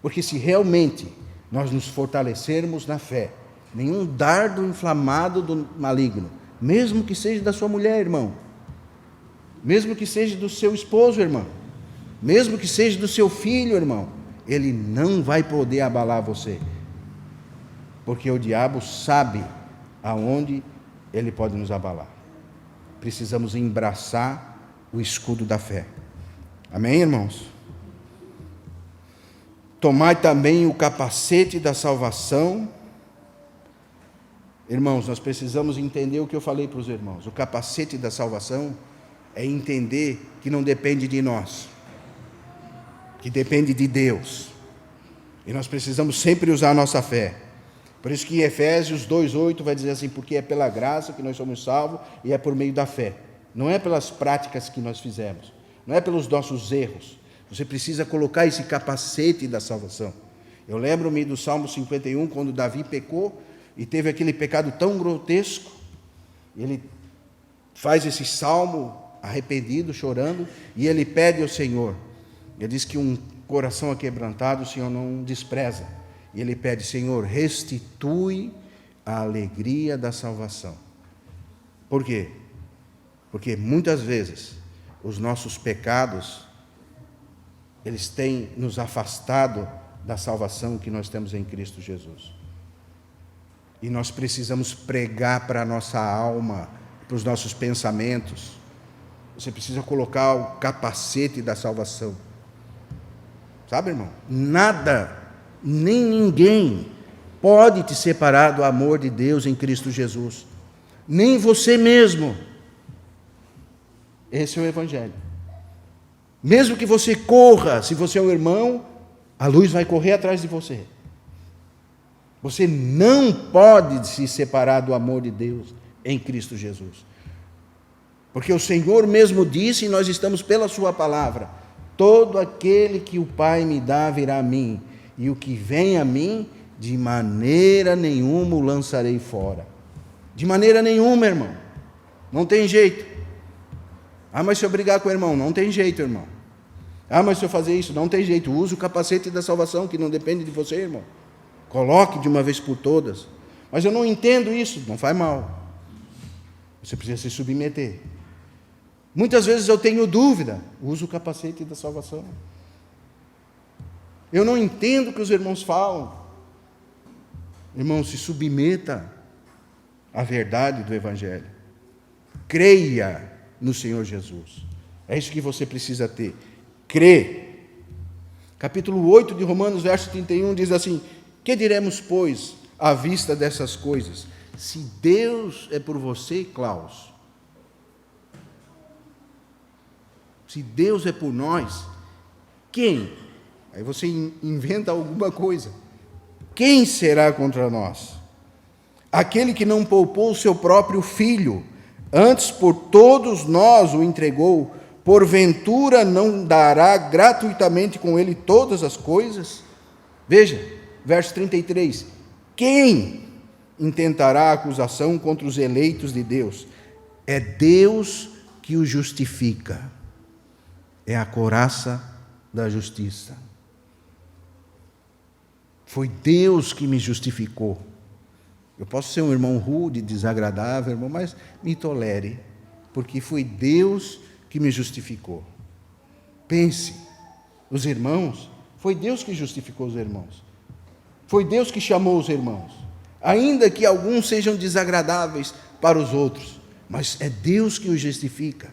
Porque se realmente nós nos fortalecermos na fé, nenhum dardo inflamado do maligno, mesmo que seja da sua mulher, irmão, mesmo que seja do seu esposo, irmão, mesmo que seja do seu filho, irmão, ele não vai poder abalar você, porque o diabo sabe aonde ele pode nos abalar. Precisamos embraçar o escudo da fé. Amém, irmãos? Tomai também o capacete da salvação. Irmãos, nós precisamos entender o que eu falei para os irmãos. O capacete da salvação é entender que não depende de nós, que depende de Deus. E nós precisamos sempre usar a nossa fé. Por isso que em Efésios 2:8 vai dizer assim: porque é pela graça que nós somos salvos e é por meio da fé. Não é pelas práticas que nós fizemos, não é pelos nossos erros, Você precisa colocar esse capacete da salvação. Eu lembro-me do Salmo 51, quando Davi pecou e teve aquele pecado tão grotesco. Ele faz esse salmo arrependido, chorando, e ele pede ao Senhor. Ele diz que um coração aquebrantado o Senhor não despreza. E ele pede: Senhor, restitui a alegria da salvação. Por quê? Porque muitas vezes os nossos pecados, eles têm nos afastado da salvação que nós temos em Cristo Jesus. E nós precisamos pregar para a nossa alma, para os nossos pensamentos. Você precisa colocar o capacete da salvação. Sabe, irmão? Nada, nem ninguém pode te separar do amor de Deus em Cristo Jesus. Nem você mesmo. Esse é o Evangelho. Mesmo que você corra, se você é um irmão, a luz vai correr atrás de você. Você não pode se separar do amor de Deus em Cristo Jesus. Porque o Senhor mesmo disse, e nós estamos pela sua palavra: todo aquele que o Pai me dá virá a mim, e o que vem a mim, de maneira nenhuma o lançarei fora. De maneira nenhuma, irmão. Não tem jeito. Ah, mas se eu brigar com o irmão, não tem jeito, irmão. Ah, mas se eu fazer isso, não tem jeito. Use o capacete da salvação, que não depende de você, irmão. Coloque de uma vez por todas. Mas eu não entendo isso. Não faz mal. Você precisa se submeter. Muitas vezes eu tenho dúvida. Use o capacete da salvação. Eu não entendo o que os irmãos falam. Irmão, se submeta à verdade do Evangelho. Creia no Senhor Jesus. É isso que você precisa ter. Crê. Capítulo 8 de Romanos, verso 31, diz assim: que diremos, pois, à vista dessas coisas? Se Deus é por você, Klaus, se Deus é por nós, quem? Aí você inventa alguma coisa. Quem será contra nós? Aquele que não poupou o seu próprio filho, antes por todos nós o entregou, porventura não dará gratuitamente com ele todas as coisas? Veja, verso 33. Quem intentará acusação contra os eleitos de Deus? É Deus que os justifica. É a couraça da justiça. Foi Deus que me justificou. Eu posso ser um irmão rude, desagradável, irmão, mas me tolere, porque foi Deus que me justificou. Pense, os irmãos, foi Deus que justificou os irmãos. Foi Deus que chamou os irmãos. Ainda que alguns sejam desagradáveis para os outros, mas é Deus que os justifica.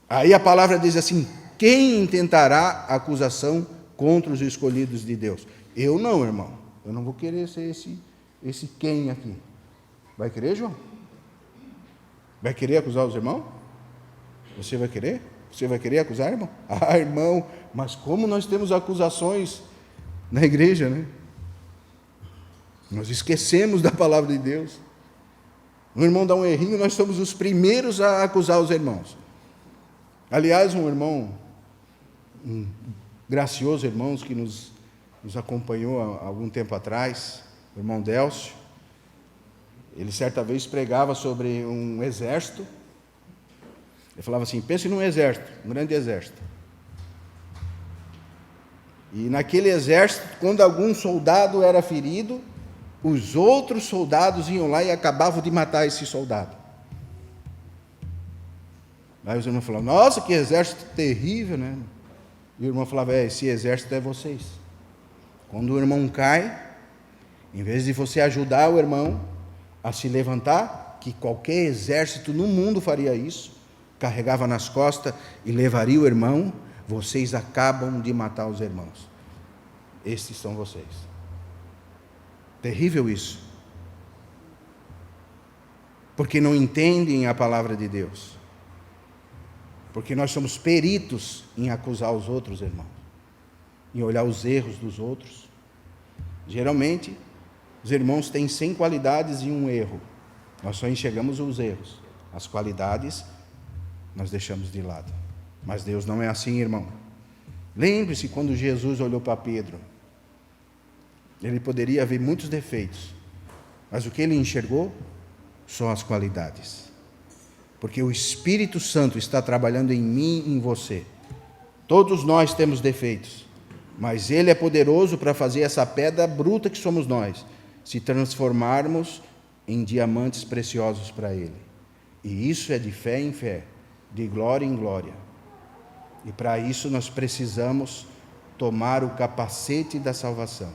Aí a palavra diz assim: quem intentará acusação contra os escolhidos de Deus? Eu não, irmão. Eu não vou querer ser esse quem aqui. Vai querer, João? Vai querer acusar os irmãos? Você vai querer? Você vai querer acusar, irmão? Ah, irmão, mas como nós temos acusações na igreja, né? Nós esquecemos da palavra de Deus. Um irmão dá um errinho, nós somos os primeiros a acusar os irmãos. Aliás, um irmão, um gracioso irmão que nos acompanhou há algum tempo atrás, o irmão Délcio, ele certa vez pregava sobre um exército. Ele falava assim: pense num exército, um grande exército. E naquele exército, quando algum soldado era ferido, os outros soldados iam lá e acabavam de matar esse soldado. Aí os irmãos falavam: nossa, que exército terrível, né? E o irmão falava: esse exército é vocês. Quando o irmão cai, em vez de você ajudar o irmão a se levantar, que qualquer exército no mundo faria isso, carregava nas costas e levaria o irmão, vocês acabam de matar os irmãos. Estes são vocês. Terrível isso. Porque não entendem a palavra de Deus. Porque nós somos peritos em acusar os outros, irmãos, em olhar os erros dos outros. Geralmente, os irmãos têm 100 qualidades e um erro. Nós só enxergamos os erros. As qualidades, nós deixamos de lado. Mas Deus não é assim, irmão. Lembre-se quando Jesus olhou para Pedro. Ele poderia ver muitos defeitos, mas o que ele enxergou? Só as qualidades. Porque o Espírito Santo está trabalhando em mim e em você. Todos nós temos defeitos, mas Ele é poderoso para fazer essa pedra bruta que somos nós, se transformarmos em diamantes preciosos para Ele. E isso é de fé em fé, de glória em glória. E para isso nós precisamos tomar o capacete da salvação.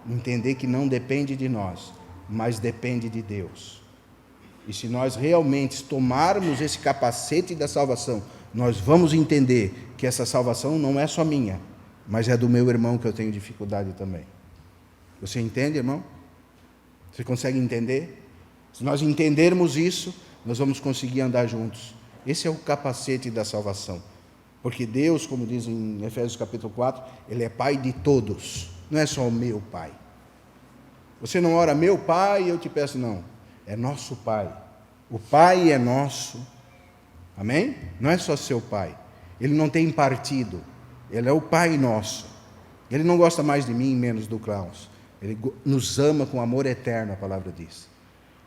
Entender que não depende de nós, mas depende de Deus. E se nós realmente tomarmos esse capacete da salvação, nós vamos entender que essa salvação não é só minha, mas é do meu irmão que eu tenho dificuldade também. Você entende, irmão? Você consegue entender? Se nós entendermos isso, nós vamos conseguir andar juntos. Esse é o capacete da salvação. Porque Deus, como diz em Efésios capítulo 4, Ele é Pai de todos. Não é só o meu Pai. Você não ora, meu Pai, e eu te peço, não. É nosso Pai. O Pai é nosso. Amém? Não é só seu Pai. Ele não tem partido. Ele é o Pai nosso. Ele não gosta mais de mim, menos do Klaus. Ele nos ama com amor eterno, a palavra diz.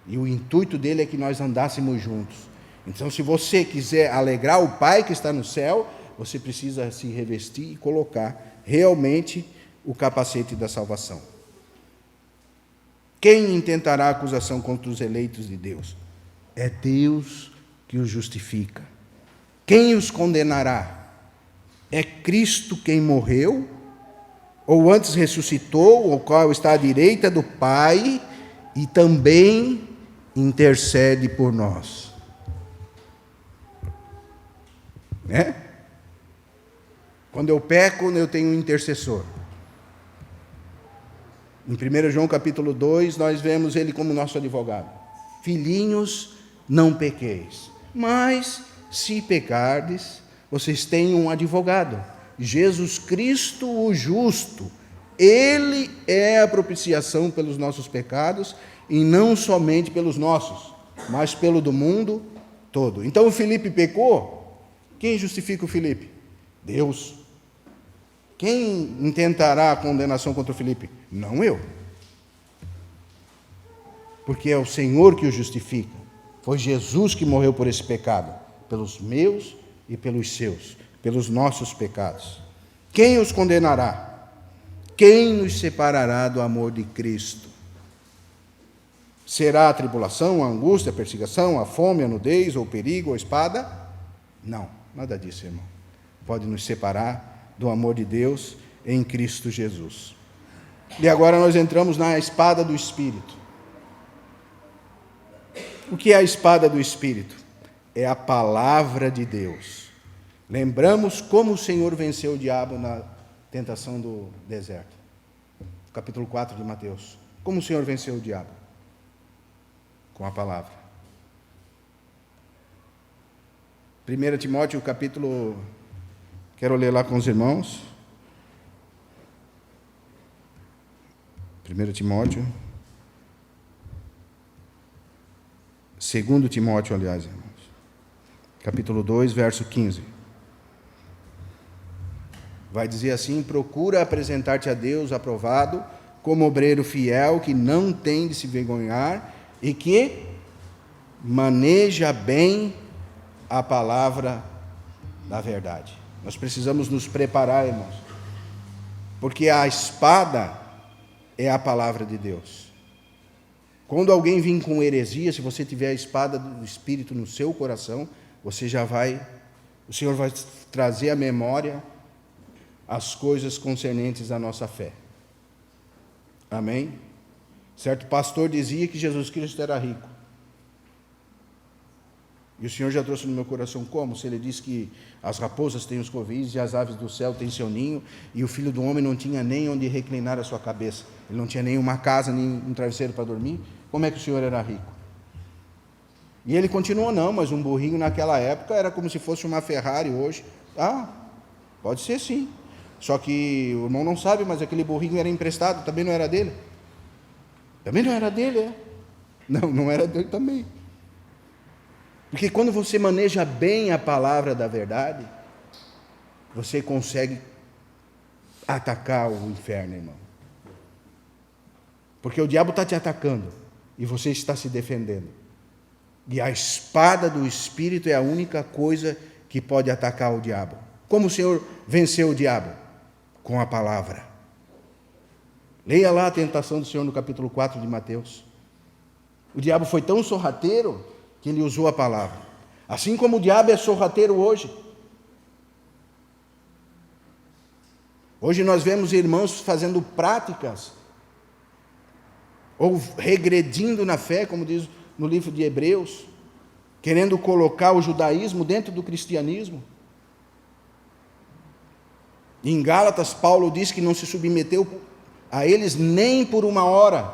E o intuito dele é que nós andássemos juntos. Então, se você quiser alegrar o Pai que está no céu, você precisa se revestir e colocar realmente o capacete da salvação. Quem intentará acusação contra os eleitos de Deus? É Deus que os justifica. Quem os condenará? É Cristo quem morreu, ou antes ressuscitou, o qual está à direita do Pai, e também intercede por nós. Quando eu peco, eu tenho um intercessor. Em 1 João capítulo 2, nós vemos ele como nosso advogado. Filhinhos, não pequeis, mas se pecardes, vocês têm um advogado, Jesus Cristo o justo. Ele é a propiciação pelos nossos pecados, e não somente pelos nossos, mas pelo do mundo todo. Então o Filipe pecou. Quem justifica o Filipe? Deus. Quem intentará a condenação contra o Filipe? Não eu. Porque é o Senhor que o justifica. Foi Jesus que morreu por esse pecado, pelos meus e pelos seus, pelos nossos pecados. Quem os condenará? Quem nos separará do amor de Cristo? Será a tribulação, a angústia, a perseguição, a fome, a nudez, ou o perigo, ou a espada? Não, nada disso, irmão. Pode nos separar do amor de Deus em Cristo Jesus. E agora nós entramos na espada do Espírito. O que é a espada do Espírito? É a palavra de Deus. Lembramos como o Senhor venceu o diabo na tentação do deserto. Capítulo 4 de Mateus. Como o Senhor venceu o diabo? Com a palavra. 1 Timóteo, capítulo... Quero ler lá com os irmãos. 1 Timóteo. 2 Timóteo, aliás, irmãos. Capítulo 2, verso 15. Vai dizer assim: procura apresentar-te a Deus aprovado, como obreiro fiel, que não tem de se envergonhar e que maneja bem a palavra da verdade. Nós precisamos nos preparar, irmãos, porque a espada é a palavra de Deus. Quando alguém vir com heresia, se você tiver a espada do Espírito no seu coração, você já vai, o Senhor vai trazer à memória as coisas concernentes à nossa fé. Amém? Certo pastor dizia que Jesus Cristo era rico. E o Senhor já trouxe no meu coração como? Se ele diz que as raposas têm os covis e as aves do céu têm seu ninho, e o Filho do Homem não tinha nem onde reclinar a sua cabeça. Ele não tinha nem uma casa, nem um travesseiro para dormir. Como é que o Senhor era rico? E ele continuou, não, mas um burrinho naquela época era como se fosse uma Ferrari hoje. Ah, pode ser sim. Só que o irmão não sabe, mas aquele burrinho era emprestado, também não era dele. Também não era dele, é? Não era dele também. Porque quando você maneja bem a palavra da verdade, você consegue atacar o inferno, irmão. Porque o diabo está te atacando e você está se defendendo. E a espada do Espírito é a única coisa que pode atacar o diabo. Como o Senhor venceu o diabo? Com a palavra. Leia lá a tentação do Senhor no capítulo 4 de Mateus. O diabo foi tão sorrateiro que ele usou a palavra. Assim como o diabo é sorrateiro hoje. Hoje nós vemos irmãos fazendo práticas, ou regredindo na fé, como diz no livro de Hebreus, querendo colocar o judaísmo dentro do cristianismo. Em Gálatas, Paulo diz que não se submeteu a eles nem por uma hora.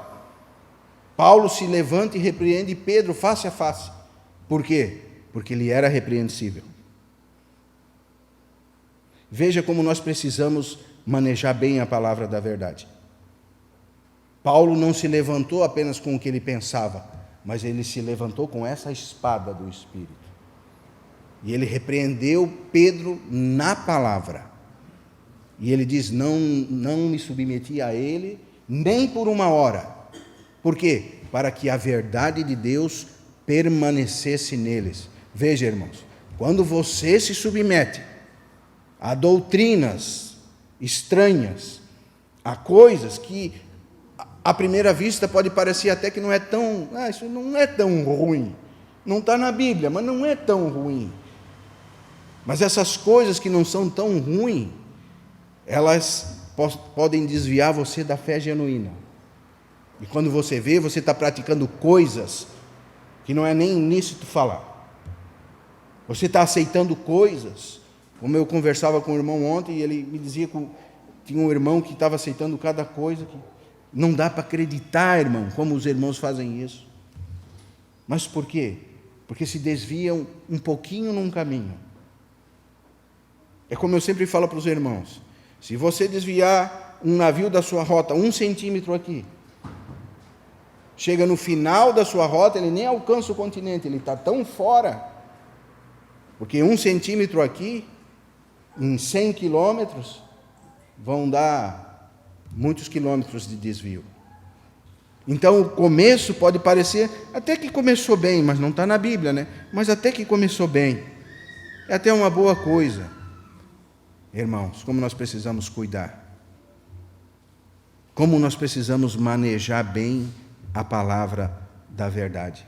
Paulo se levanta e repreende Pedro face a face. Por quê? Porque ele era repreensível. Veja como nós precisamos manejar bem a palavra da verdade. Paulo não se levantou apenas com o que ele pensava, mas ele se levantou com essa espada do Espírito. E ele repreendeu Pedro na palavra. E ele diz, não me submeti a ele, nem por uma hora. Por quê? Para que a verdade de Deus permanecesse neles. Veja, irmãos, quando você se submete a doutrinas estranhas, a coisas que à primeira vista pode parecer até que não é tão, isso não é tão ruim. Não está na Bíblia, mas não é tão ruim. Mas essas coisas que não são tão ruins, elas podem desviar você da fé genuína. E quando você vê, você está praticando coisas que não é nem lícito falar. Você está aceitando coisas, como eu conversava com o irmão ontem, e ele me dizia que tinha um irmão que estava aceitando cada coisa, que não dá para acreditar, irmão, como os irmãos fazem isso. Mas por quê? Porque se desviam um pouquinho num caminho. É como eu sempre falo para os irmãos, se você desviar um navio da sua rota 1 centímetro aqui, chega no final da sua rota, ele nem alcança o continente, ele está tão fora, porque 1 centímetro aqui, em 100 quilômetros, vão dar muitos quilômetros de desvio. Então o começo pode parecer, até que começou bem, mas não está na Bíblia, né? Mas até que começou bem, é até uma boa coisa. Irmãos, como nós precisamos cuidar, como nós precisamos manejar bem a palavra da verdade.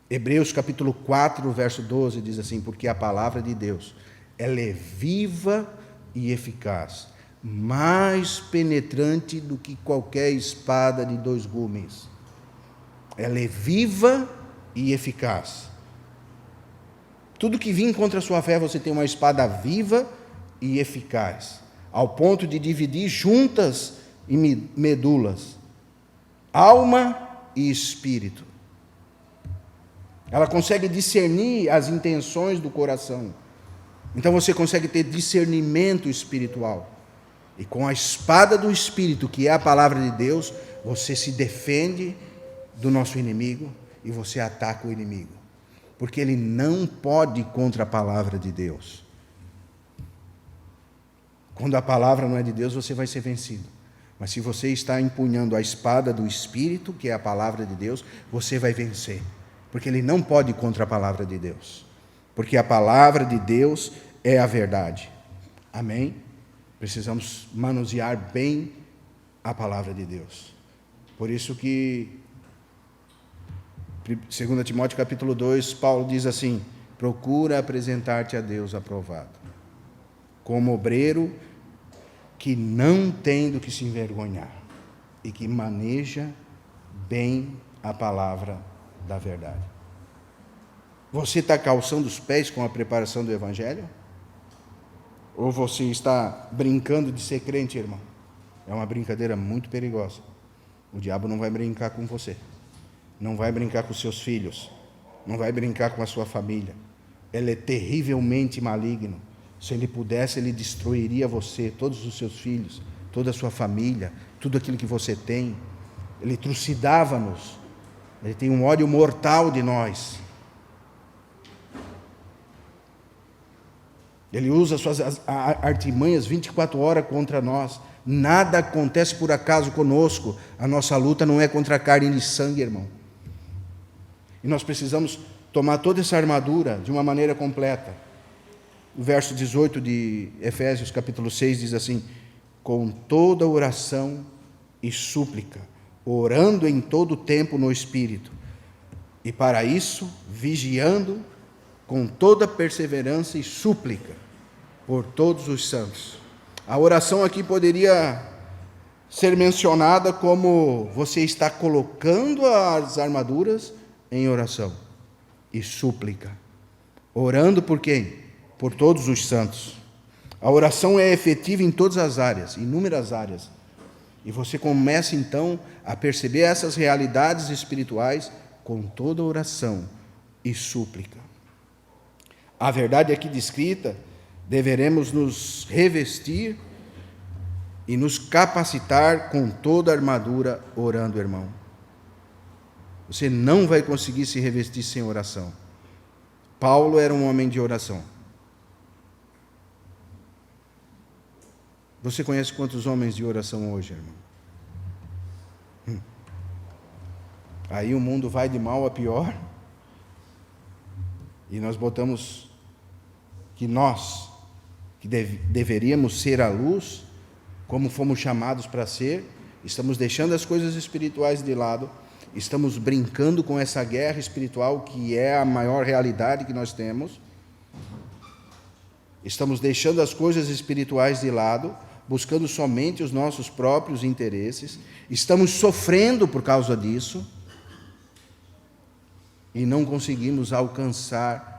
Hebreus capítulo 4, verso 12 diz assim, porque a palavra de Deus, ela é viva e eficaz, mais penetrante do que qualquer espada de 2 gumes. Ela é viva e eficaz. Tudo que vir contra a sua fé, você tem uma espada viva e eficaz, ao ponto de dividir juntas e medulas, alma e espírito. Ela consegue discernir as intenções do coração. Então você consegue ter discernimento espiritual. E com a espada do Espírito, que é a palavra de Deus, você se defende do nosso inimigo e você ataca o inimigo. Porque ele não pode ir contra a palavra de Deus. Quando a palavra não é de Deus, você vai ser vencido. Mas se você está empunhando a espada do Espírito, que é a palavra de Deus, você vai vencer. Porque ele não pode ir contra a palavra de Deus. Porque a palavra de Deus é a verdade. Amém? Precisamos manusear bem a palavra de Deus. Por isso que 2 Timóteo capítulo 2, Paulo diz assim, procura apresentar-te a Deus aprovado, como obreiro que não tem do que se envergonhar e que maneja bem a palavra da verdade. Você está calçando os pés com a preparação do Evangelho? Ou você está brincando de ser crente, irmão? É uma brincadeira muito perigosa. O diabo não vai brincar com você. Não vai brincar com seus filhos. Não vai brincar com a sua família. Ele é terrivelmente maligno. Se ele pudesse, ele destruiria você, todos os seus filhos, toda a sua família, tudo aquilo que você tem. Ele trucidava-nos. Ele tem um ódio mortal de nós. Ele usa suas artimanhas 24 horas contra nós. Nada acontece por acaso conosco. A nossa luta não é contra a carne e sangue, irmão. E nós precisamos tomar toda essa armadura de uma maneira completa. O verso 18 de Efésios, capítulo 6, diz assim: com toda oração e súplica, orando em todo tempo no Espírito, e para isso, vigiando com toda perseverança e súplica por todos os santos. A oração aqui poderia ser mencionada como você está colocando as armaduras em oração e súplica. Orando por quem? Por todos os santos. A oração é efetiva em todas as áreas, inúmeras áreas. E você começa então a perceber essas realidades espirituais com toda oração e súplica. A verdade aqui descrita, deveremos nos revestir e nos capacitar com toda a armadura orando, irmão. Você não vai conseguir se revestir sem oração. Paulo era um homem de oração. Você conhece quantos homens de oração hoje, irmão? Aí o mundo vai de mal a pior. E nós botamos que nós, que deveríamos ser a luz, como fomos chamados para ser, estamos deixando as coisas espirituais de lado, estamos brincando com essa guerra espiritual que é a maior realidade que nós temos, estamos deixando as coisas espirituais de lado, buscando somente os nossos próprios interesses, estamos sofrendo por causa disso e não conseguimos alcançar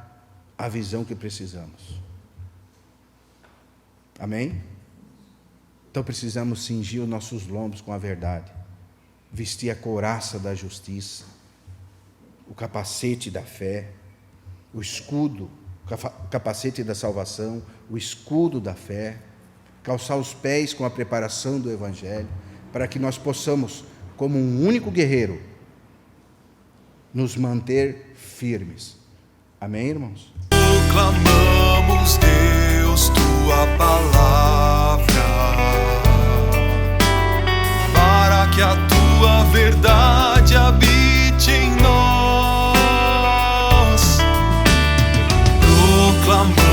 a visão que precisamos. Amém? Então precisamos cingir os nossos lombos com a verdade, vestir a couraça da justiça, o capacete da fé, o escudo, o capacete da salvação, o escudo da fé, calçar os pés com a preparação do Evangelho, para que nós possamos, como um único guerreiro, nos manter firmes. Amém, irmãos? Proclamamos, Deus, tua palavra, para que a tua verdade habite em nós. Proclamamos